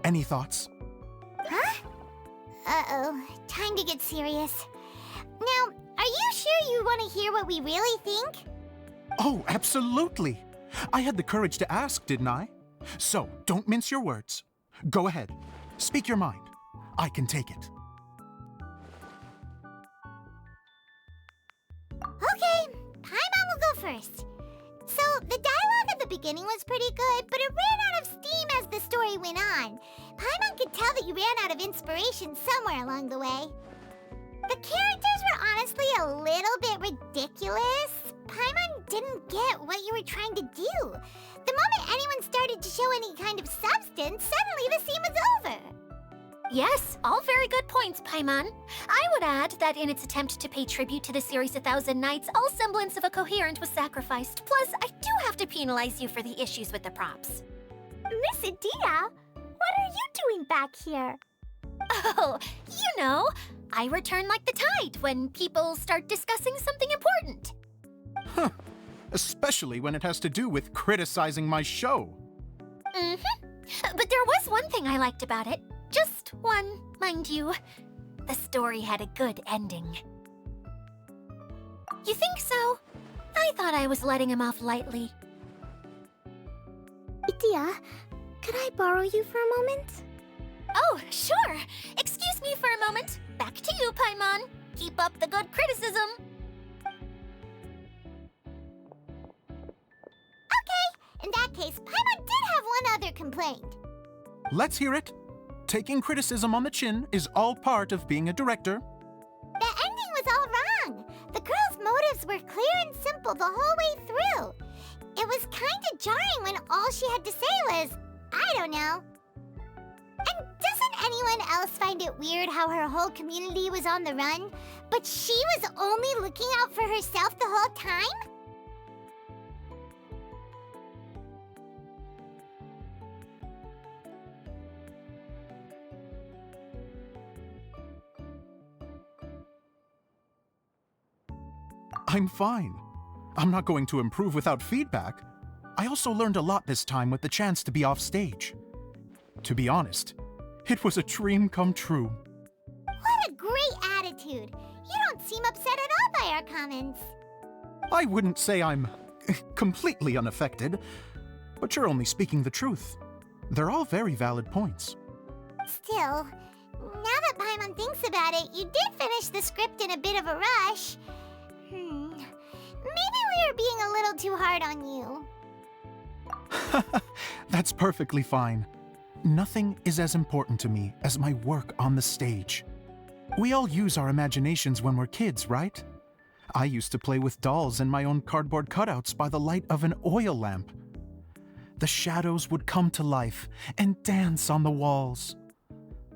Any thoughts? Huh? Uh-oh, time to get serious. Now, are you sure you want to hear what we really think? Oh, absolutely. I had the courage to ask, didn't I? So, don't mince your words. Go ahead. Speak your mind. I can take it. Okay, Paimon will go first. So, the dialogue at the beginning was pretty good, but it ran out of steam as the story went on. Paimon could tell that you ran out of inspiration somewhere along the way. The characters were honestly a little bit ridiculous. Paimon didn't get what you were trying to do. The moment anyone started to show any kind of substance, suddenly the scene was over. Yes, all very good points, Paimon. I would add that in its attempt to pay tribute to the series 1,000 Nights, all semblance of a coherent was sacrificed. Plus, I do have to penalize you for the issues with the props. Miss Dia, what are you doing back here? Oh, you know, I return like the tide when people start discussing something important. Huh. Especially when it has to do with criticizing my show. Mm-hmm. But there was one thing I liked about it. Just one, mind you. The story had a good ending. You think so? I thought I was letting him off lightly. Idia, could I borrow you for a moment? Oh, sure. Excuse me for a moment. Back to you, Paimon. Keep up the good criticism. Okay, in that case, Paimon did have one other complaint. Let's hear it. Taking criticism on the chin is all part of being a director. The ending was all wrong. The girl's motives were clear and simple the whole way through. It was kinda jarring when all she had to say was, I don't know. And doesn't anyone else find it weird how her whole community was on the run, but she was only looking out for herself the whole time? I'm fine. I'm not going to improve without feedback. I also learned a lot this time with the chance to be off stage. To be honest, it was a dream come true. What a great attitude. You don't seem upset at all by our comments. I wouldn't say I'm completely unaffected, but you're only speaking the truth. They're all very valid points. Still, now that Paimon thinks about it, you did finish the script in a bit of a rush. Maybe we were being a little too hard on you. That's perfectly fine. Nothing is as important to me as my work on the stage. We all use our imaginations when we're kids, right? I used to play with dolls and my own cardboard cutouts by the light of an oil lamp. The shadows would come to life and dance on the walls.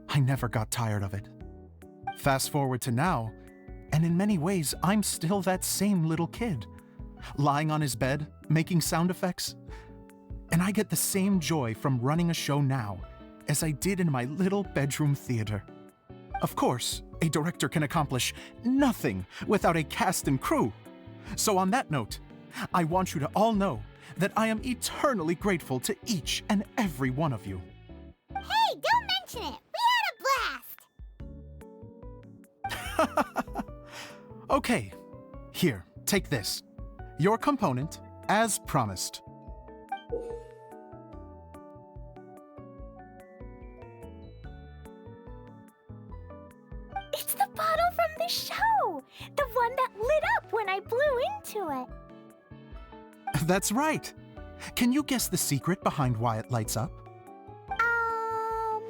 I never got tired of it. Fast forward to now, and in many ways, I'm still that same little kid, lying on his bed, making sound effects. And I get the same joy from running a show now as I did in my little bedroom theater. Of course, a director can accomplish nothing without a cast and crew. So on that note, I want you to all know that I am eternally grateful to each and every one of you. Hey, don't mention it. We had a blast. Okay, here, take this. Your component, as promised. It's the bottle from the show! The one that lit up when I blew into it. That's right. Can you guess the secret behind why it lights up? Oh,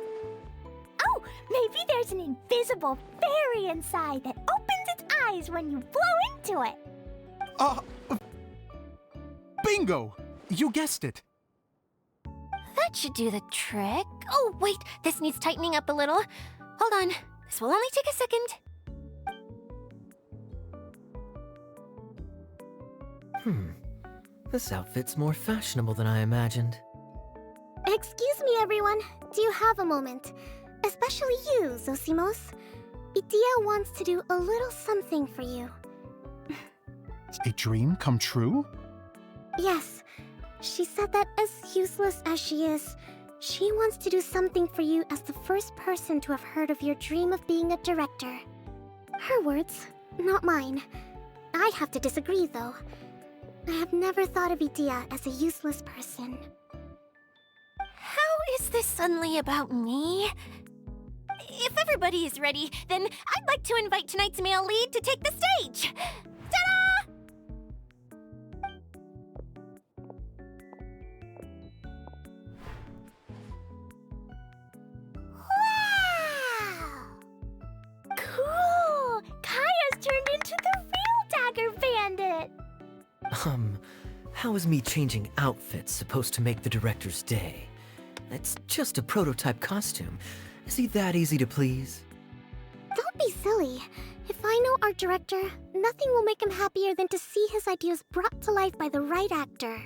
maybe there's an invisible fairy inside that opens its eyes when you blow into it. Bingo! You guessed it. That should do the trick. Oh, wait, this needs tightening up a little. Hold on, this will only take a second. This outfit's more fashionable than I imagined. Excuse me, everyone. Do you have a moment? Especially you, Zosimos. Idia wants to do a little something for you. A dream come true? Yes. She said that as useless as she is, she wants to do something for you as the first person to have heard of your dream of being a director. Her words, not mine. I have to disagree, though. I have never thought of Idia as a useless person. How is this suddenly about me? If everybody is ready, then I'd like to invite tonight's male lead to take the stage. Ta-da! Wow! Cool! Kaya's turned into the real Dagger Bandit! How is me changing outfits supposed to make the director's day? It's just a prototype costume. Is he that easy to please? Don't be silly. If I know our director, nothing will make him happier than to see his ideas brought to life by the right actor.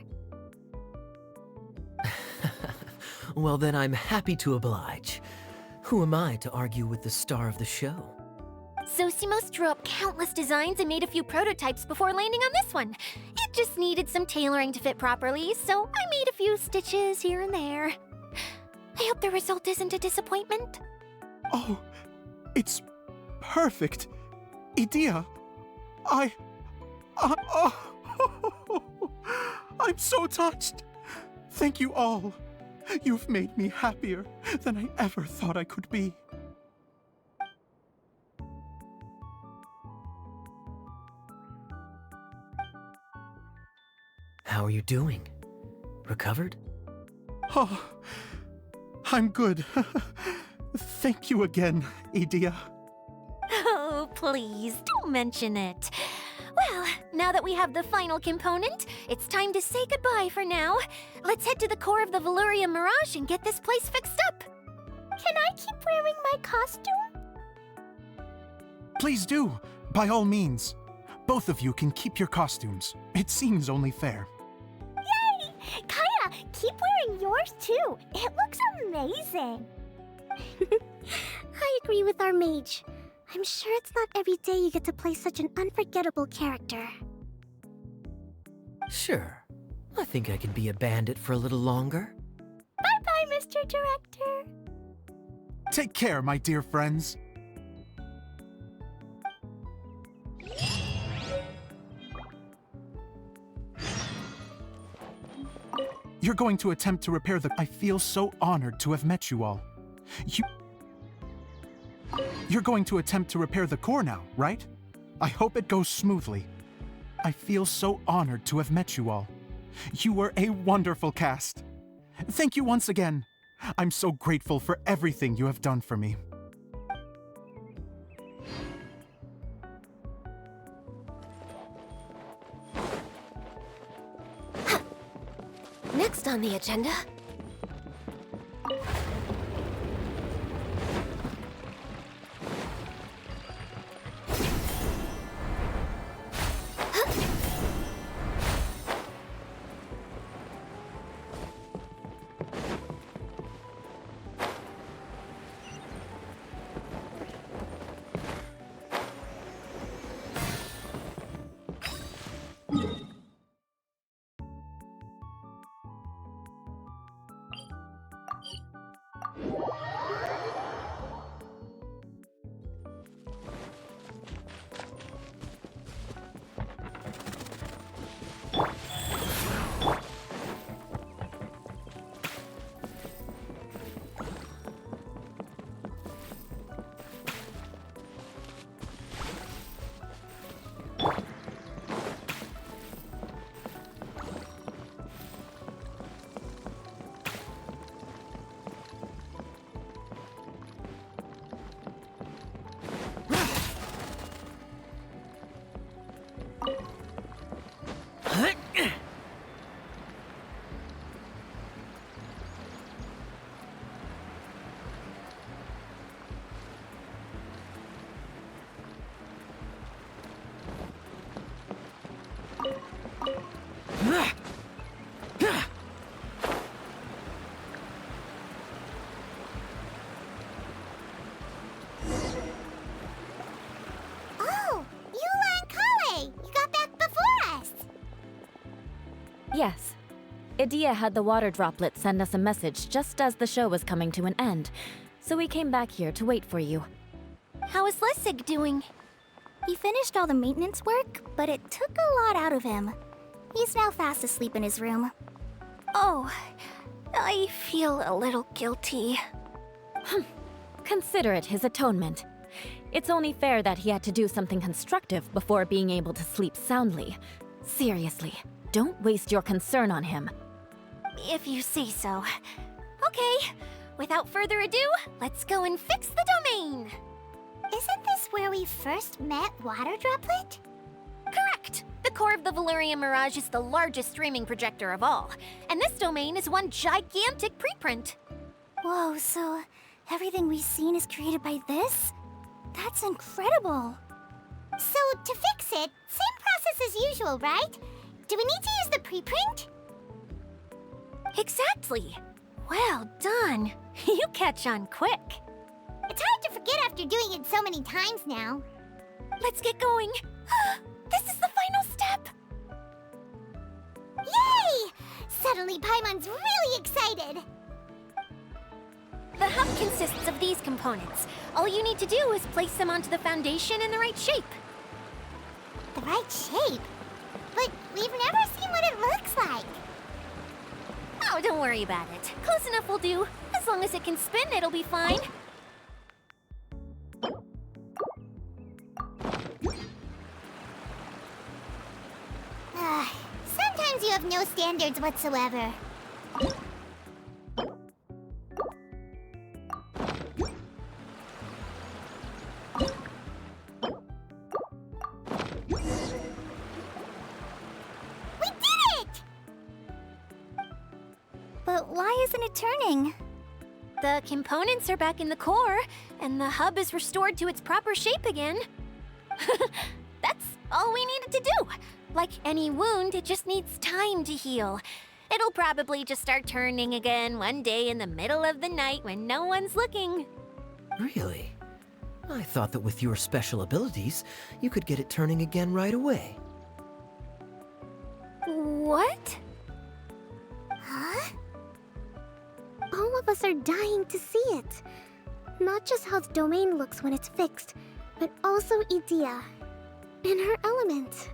Well, then I'm happy to oblige. Who am I to argue with the star of the show? Zosimos drew up countless designs and made a few prototypes before landing on this one. It just needed some tailoring to fit properly, so I made a few stitches here and there. I hope the result isn't a disappointment. Oh, it's perfect. Idia, I'm so touched. Thank you all. You've made me happier than I ever thought I could be. How are you doing? Recovered? Oh, I'm good. Thank you again, Idia. Oh, please, don't mention it. Well, now that we have the final component, it's time to say goodbye for now. Let's head to the core of the Veluria Mirage and get this place fixed up. Can I keep wearing my costume? Please do, by all means. Both of you can keep your costumes. It seems only fair. Yay! Kaya, keep wearing yours too. It looks amazing. I agree with our mage. I'm sure it's not every day you get to play such an unforgettable character. Sure. I think I can be a bandit for a little longer. Bye-bye, Mr. Director. Take care, my dear friends. You're going to attempt to repair the... I feel so honored to have met you all. You're going to attempt to repair the core now, right? I hope it goes smoothly. I feel so honored to have met you all. You were a wonderful cast. Thank you once again. I'm so grateful for everything you have done for me. Next on the agenda... Idia had the water droplet send us a message just as the show was coming to an end, so we came back here to wait for you. How is Lessig doing? He finished all the maintenance work, but it took a lot out of him. He's now fast asleep in his room. Oh, I feel a little guilty. Consider it his atonement. It's only fair that he had to do something constructive before being able to sleep soundly. Seriously, don't waste your concern on him. If you say so. Okay, without further ado, let's go and fix the domain! Isn't this where we first met Water Droplet? Correct! The core of the Valerian Mirage is the largest streaming projector of all, and this domain is one gigantic preprint. Whoa, so everything we've seen is created by this? That's incredible! So, to fix it, same process as usual, right? Do we need to use the preprint? Exactly! Well done! You catch on quick. It's hard to forget after doing it so many times now. Let's get going. This is the final step! Yay! Suddenly Paimon's really excited. The hub consists of these components. All you need to do is place them onto the foundation in the right shape. The right shape? But we've never seen what it looks like. Oh, don't worry about it. Close enough will do. As long as it can spin, it'll be fine. Sometimes you have no standards whatsoever. We did it! But why isn't it turning? The components are back in the core, and the hub is restored to its proper shape again. That's all we needed to do. Like any wound, it just needs time to heal. It'll probably just start turning again one day in the middle of the night when no one's looking. Really? I thought that with your special abilities, you could get it turning again right away. What? Huh? All of us are dying to see it. Not just how the domain looks when it's fixed, but also Idia. In her element.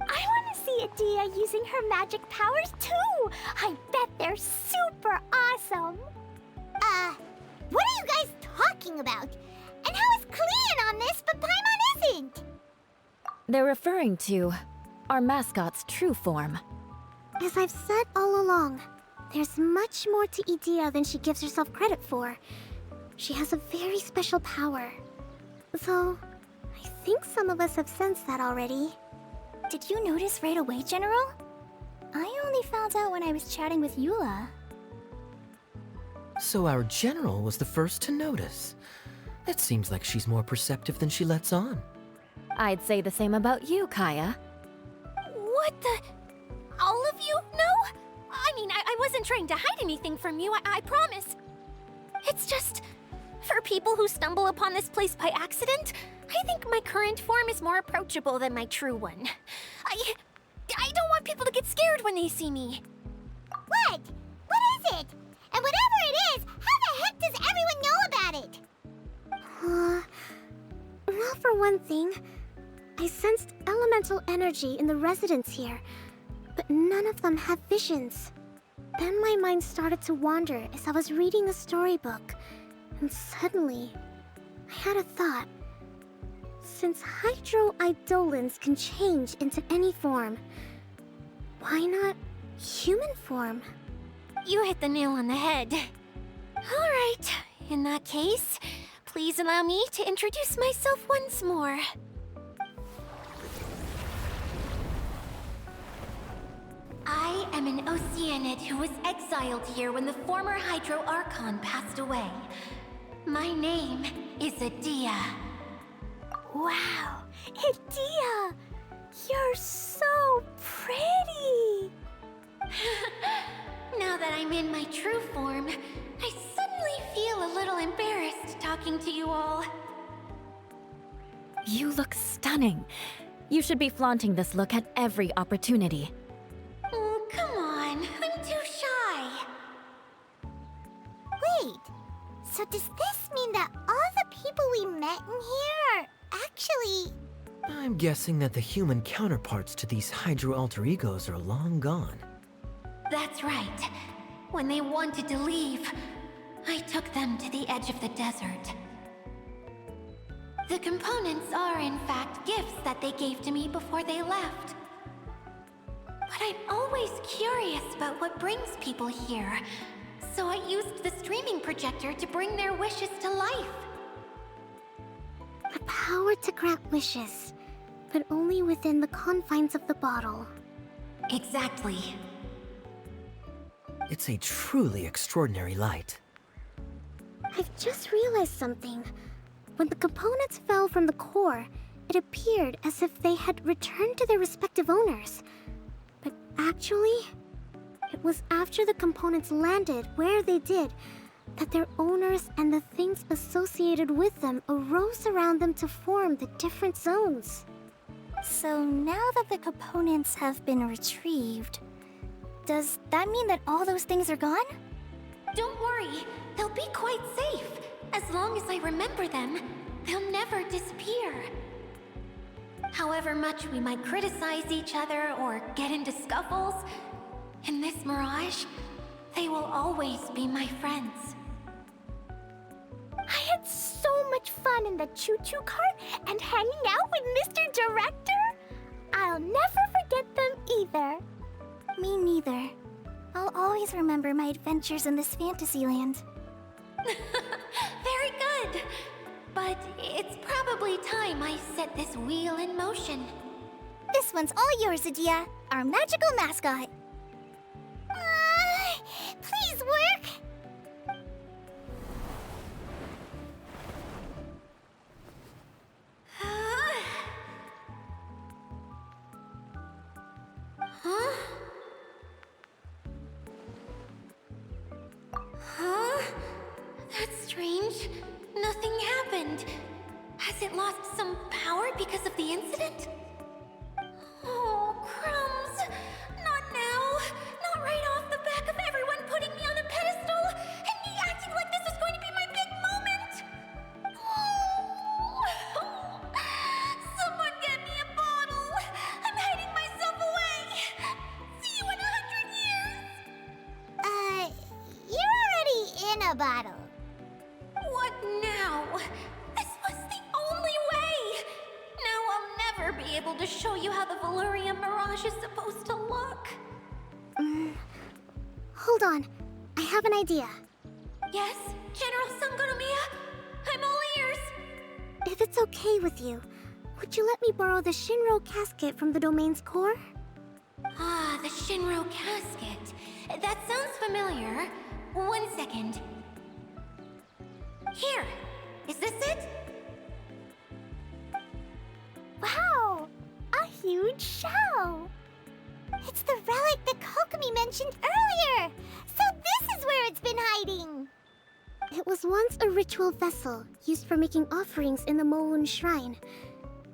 I want to see Idia using her magic powers too! I bet they're super awesome! What are you guys talking about? And how is Kleon on this, but Paimon isn't? They're referring to our mascot's true form. As I've said all along, there's much more to Idia than she gives herself credit for. She has a very special power. Though, I think some of us have sensed that already. Did you notice right away, General? I only found out when I was chatting with Eula. So our general was the first to notice. It seems like she's more perceptive than she lets on. I'd say the same about you, Kaya. What the? All of you? No? I mean, I wasn't trying to hide anything from you, I promise. It's just, for people who stumble upon this place by accident, I think my current form is more approachable than my true one. I don't want people to get scared when they see me. What? What is it? And whatever it is, how the heck does everyone know about it? Well, for one thing, I sensed elemental energy in the residents here, but none of them have visions. Then my mind started to wander as I was reading a storybook, and suddenly, I had a thought. Since hydroidolins can change into any form, why not human form? You hit the nail on the head. All right, in that case, please allow me to introduce myself once more. I am an Oceanid who was exiled here when the former Hydro Archon passed away. My name is Idia. Wow, Idia! You're so pretty! Now that I'm in my true form, I suddenly feel a little embarrassed talking to you all. You look stunning. You should be flaunting this look at every opportunity. Oh, come on. I'm too must mean that all the people we met in here are actually... I'm guessing that the human counterparts to these Hydro alter egos are long gone. That's right. When they wanted to leave, I took them to the edge of the desert. The components are, in fact, gifts that they gave to me before they left. But I'm always curious about what brings people here, so I used the streaming projector to bring their wishes to life. The power to grant wishes, but only within the confines of the bottle. Exactly. It's a truly extraordinary light. I've just realized something. When the components fell from the core, it appeared as if they had returned to their respective owners. But actually, it was after the components landed where they did that their owners and the things associated with them arose around them to form the different zones. So now that the components have been retrieved, does that mean that all those things are gone? Don't worry, they'll be quite safe. As long as I remember them, they'll never disappear. However much we might criticize each other or get into scuffles, in this mirage, they will always be my friends. I had so much fun in the choo-choo cart and hanging out with Mr. Director. I'll never forget them either. Me neither. I'll always remember my adventures in this Fantasyland. Very good. But it's probably time I set this wheel in motion. This one's all yours, Adia, our magical mascot. Please work! Huh? Huh? That's strange. Nothing happened. Has it lost some power because of the incident? Oh, crumbs. Not now. Not right off the back of everyone putting me on a pedestal and me acting like this was going to be my big moment. Oh. Someone get me a bottle. I'm hiding myself away. See you in 100 years. You're already in a bottle. What now? This was the only way! Now I'll never be able to show you how the Valurian Mirage is supposed to look. Hold on. I have an idea. Yes, General Sangonomiya? I'm all ears! If it's okay with you, would you let me borrow the Shinro casket from the domain's core? Ah, the Shinro casket. That sounds familiar. 1 second. Here! Is this it? Wow! A huge shell! It's the relic that Kokomi mentioned earlier! So this is where it's been hiding! It was once a ritual vessel used for making offerings in the Moun Shrine.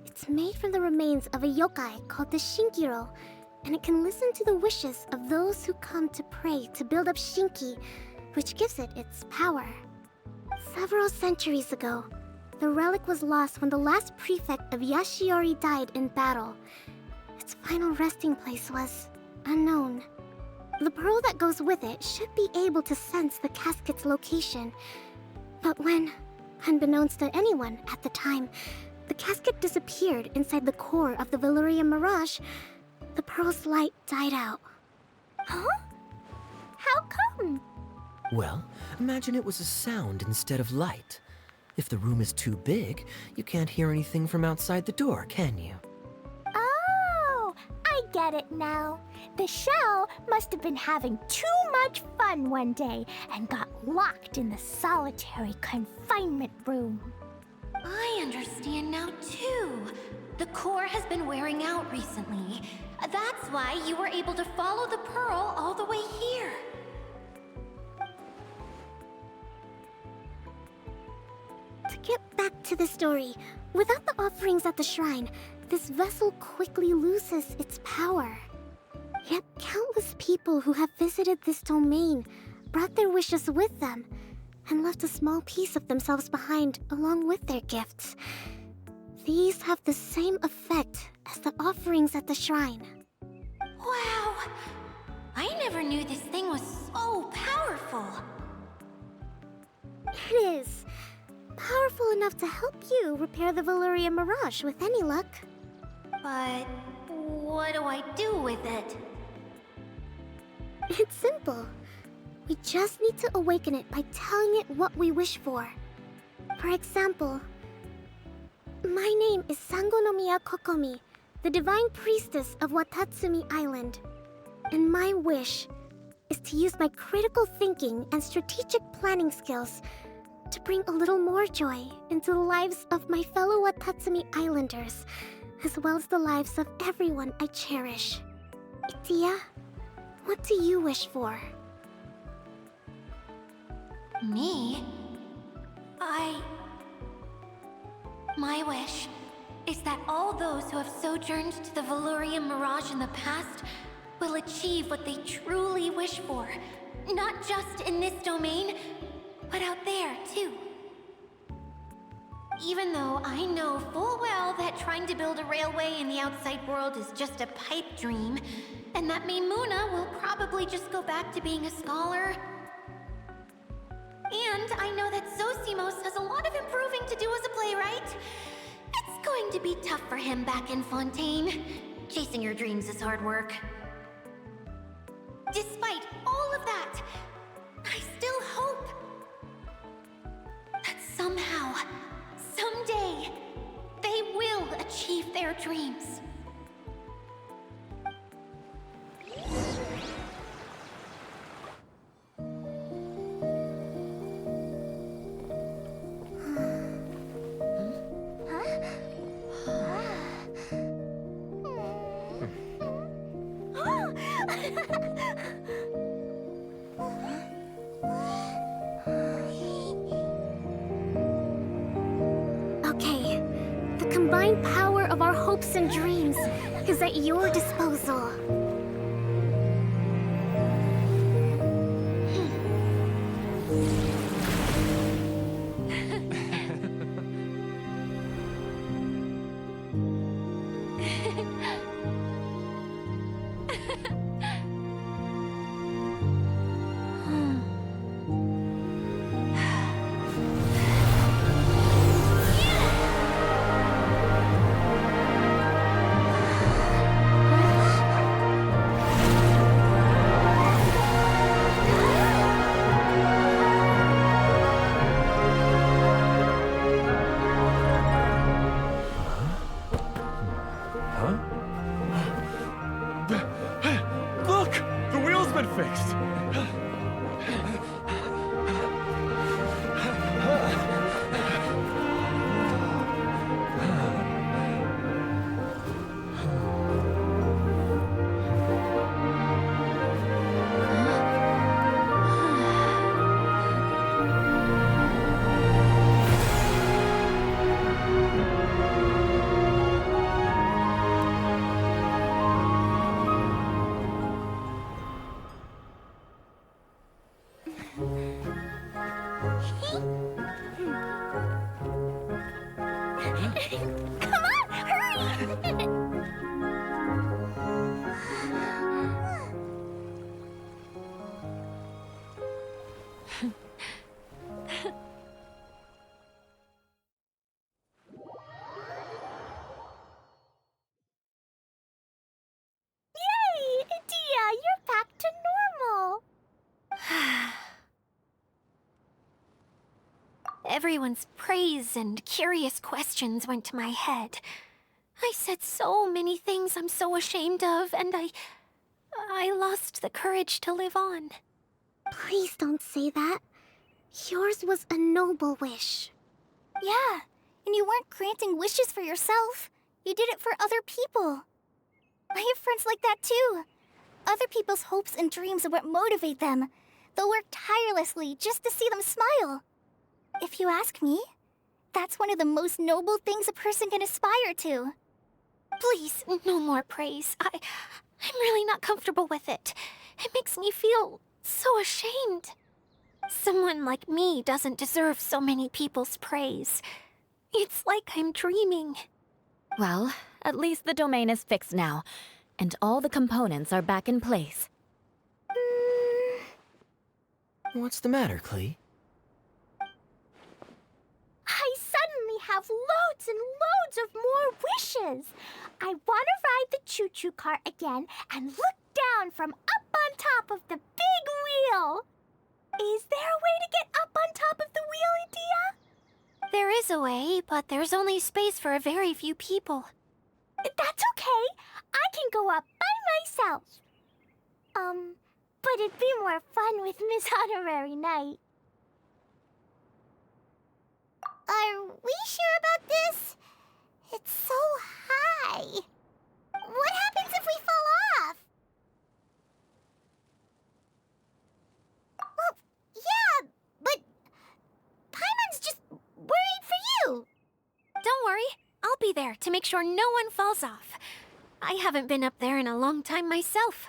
It's made from the remains of a yokai called the Shinkiro, and it can listen to the wishes of those who come to pray to build up Shinki, which gives it its power. Several centuries ago, the relic was lost when the last prefect of Yashiori died in battle. Its final resting place was unknown. The pearl that goes with it should be able to sense the casket's location. But when, unbeknownst to anyone at the time, the casket disappeared inside the core of the Valurian Mirage, the pearl's light died out. Huh? How come? Well, imagine it was a sound instead of light. If the room is too big, you can't hear anything from outside the door, can you? Oh, I get it now. The shell must have been having too much fun one day and got locked in the solitary confinement room. I understand now, too. The core has been wearing out recently. That's why you were able to follow the pearl all the way here. To get back to the story, without the offerings at the shrine, this vessel quickly loses its power. Yet countless people who have visited this domain brought their wishes with them, and left a small piece of themselves behind along with their gifts. These have the same effect as the offerings at the shrine. Wow! I never knew this thing was so powerful. It is. Powerful enough to help you repair the Valyria Mirage with any luck. But what do I do with it? It's simple. We just need to awaken it by telling it what we wish for. For example, my name is Sangonomiya Kokomi, the Divine Priestess of Watatsumi Island. And my wish is to use my critical thinking and strategic planning skills to bring a little more joy into the lives of my fellow Watatsumi Islanders, as well as the lives of everyone I cherish. Itia, what do you wish for? Me? My wish is that all those who have sojourned to the Valyria Mirage in the past will achieve what they truly wish for. Not just in this domain, but out there, too. Even though I know full well that trying to build a railway in the outside world is just a pipe dream, and that Maimuna will probably just go back to being a scholar. And I know that Zosimos has a lot of improving to do as a playwright. It's going to be tough for him back in Fontaine. Chasing your dreams is hard work. Despite all of that, I still hope that somehow, someday, they will achieve their dreams. Okay, the combined power of our hopes and dreams is at your disposal. Look! The wheel's been fixed! Come on, hurry! Yay! Itia, you're back to normal! Everyone's praise and curious questions went to my head. I said so many things I'm so ashamed of, and I lost the courage to live on. Please don't say that. Yours was a noble wish. Yeah, and you weren't granting wishes for yourself. You did it for other people. I have friends like that too. Other people's hopes and dreams are what motivate them. They'll work tirelessly just to see them smile. If you ask me, that's one of the most noble things a person can aspire to. Please, no more praise. I'm really not comfortable with it. It makes me feel so ashamed. Someone like me doesn't deserve so many people's praise. It's like I'm dreaming. Well, at least the domain is fixed now, and all the components are back in place. What's the matter, Klee? I suddenly have loads and loads of more wishes. I want to ride the choo-choo cart again and look down from up on top of the big wheel. Is there a way to get up on top of the wheel, Adia? There is a way, but there's only space for a very few people. That's okay. I can go up by myself. But it'd be more fun with Miss Honorary Knight. Are we sure about this? It's so high. What happens if we fall off? Well, yeah, but Paimon's just worried for you. Don't worry, I'll be there to make sure no one falls off. I haven't been up there in a long time myself.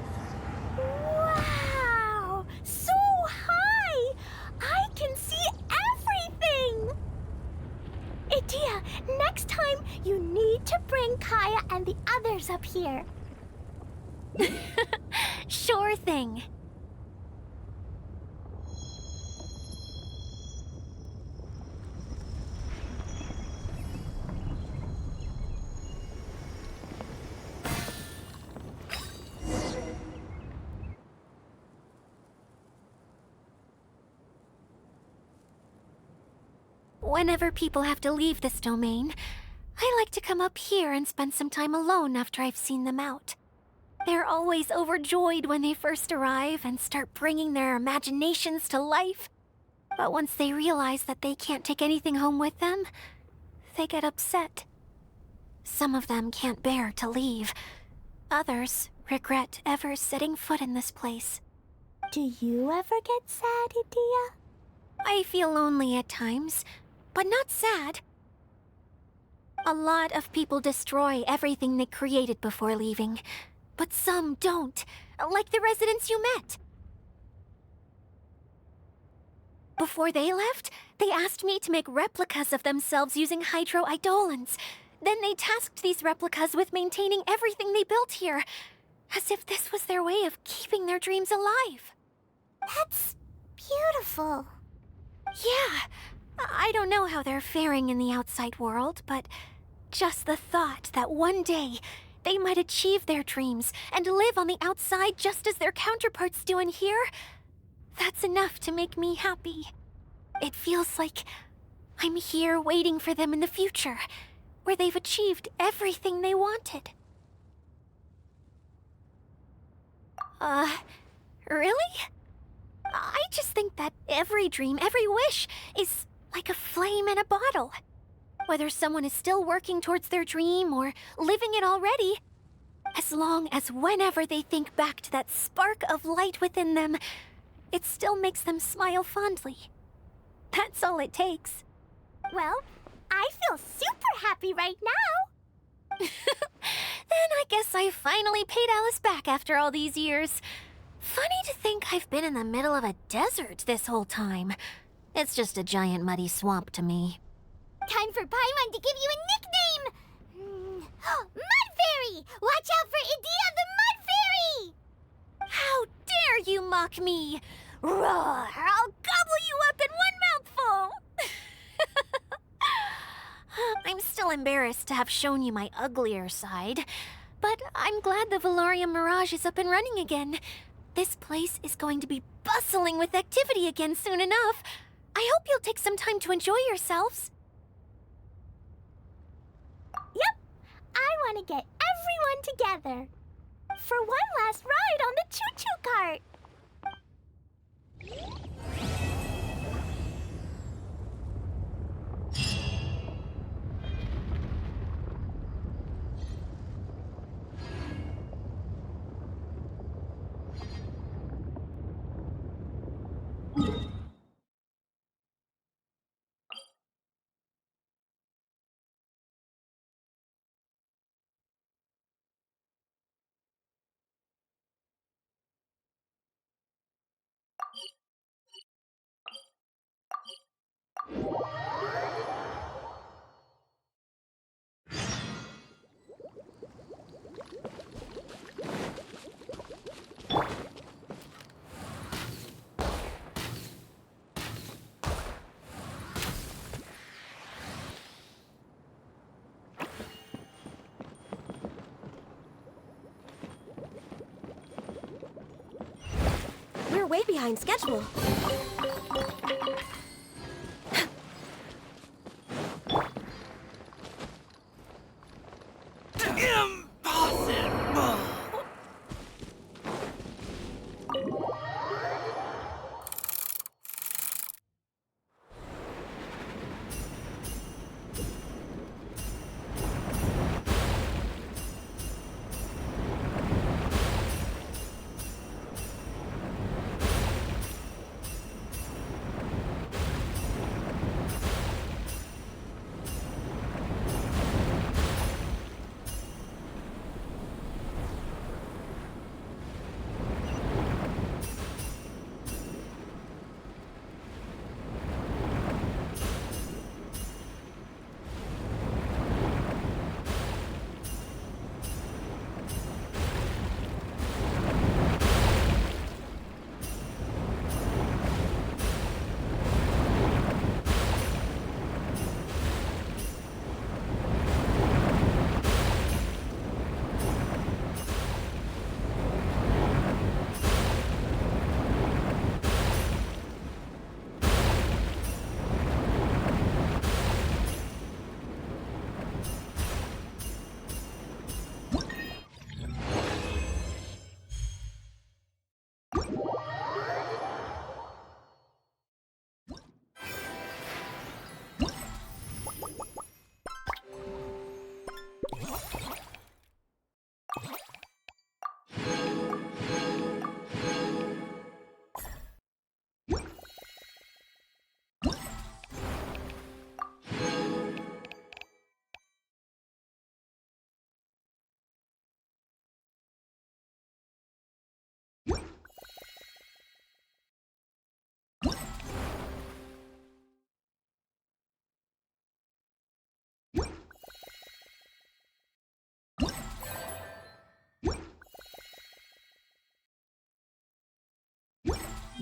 Wow! So high! I can see everything! Idia, next time you need to bring Kaya and the others up here. Sure thing. Whenever people have to leave this domain, I like to come up here and spend some time alone after I've seen them out. They're always overjoyed when they first arrive and start bringing their imaginations to life. But once they realize that they can't take anything home with them, they get upset. Some of them can't bear to leave. Others regret ever setting foot in this place. Do you ever get sad, Idia? I feel lonely at times, but not sad. A lot of people destroy everything they created before leaving, but some don't, like the residents you met. Before they left, they asked me to make replicas of themselves using hydroidolons. Then they tasked these replicas with maintaining everything they built here, as if this was their way of keeping their dreams alive. That's beautiful. Yeah, I don't know how they're faring in the outside world, but just the thought that one day they might achieve their dreams and live on the outside just as their counterparts do in here, that's enough to make me happy. It feels like I'm here waiting for them in the future, where they've achieved everything they wanted. Really? I just think that every dream, every wish, is like a flame in a bottle. Whether someone is still working towards their dream or living it already, as long as whenever they think back to that spark of light within them, it still makes them smile fondly. That's all it takes. Well, I feel super happy right now. Then I guess I finally paid Alice back after all these years. Funny to think I've been in the middle of a desert this whole time. It's just a giant muddy swamp to me. Time for Paimon to give you a nickname! Mud Fairy! Watch out for Idia the Mud Fairy! How dare you mock me! Roar! I'll gobble you up in one mouthful! I'm still embarrassed to have shown you my uglier side, but I'm glad the Valorium Mirage is up and running again. This place is going to be bustling with activity again soon enough. I hope you'll take some time to enjoy yourselves. Yep, I want to get everyone together. For one last ride on the choo-choo cart. We're way behind schedule. Impossible!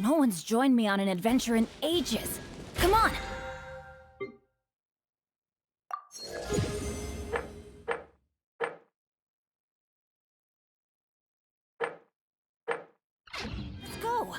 No one's joined me on an adventure in ages. Come on! Let's go!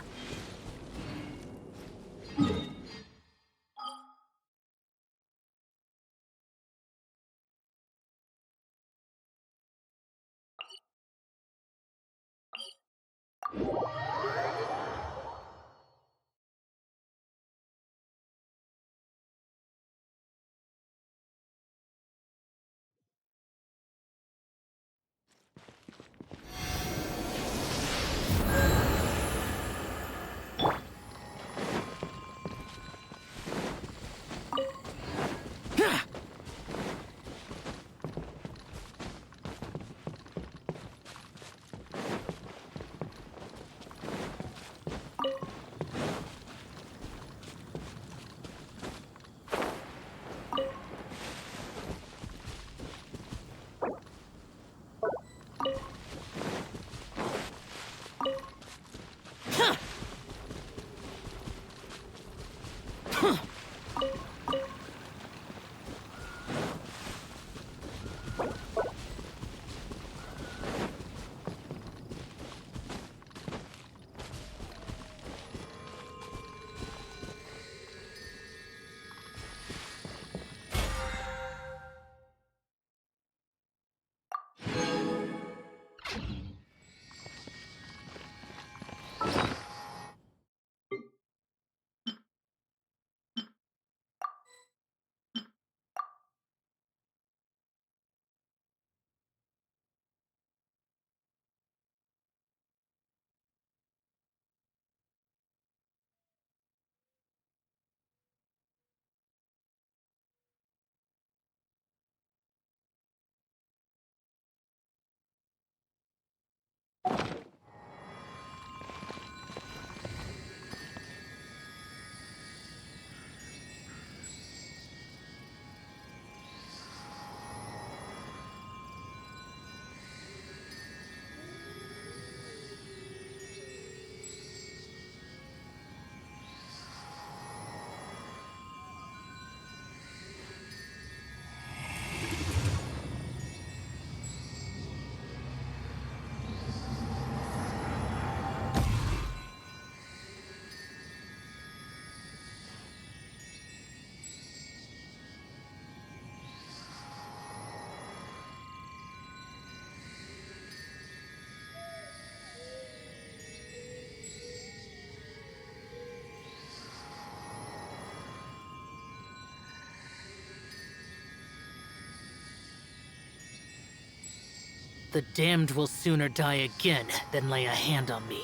The damned will sooner die again than lay a hand on me.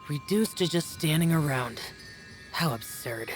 Reduced to just standing around. How absurd.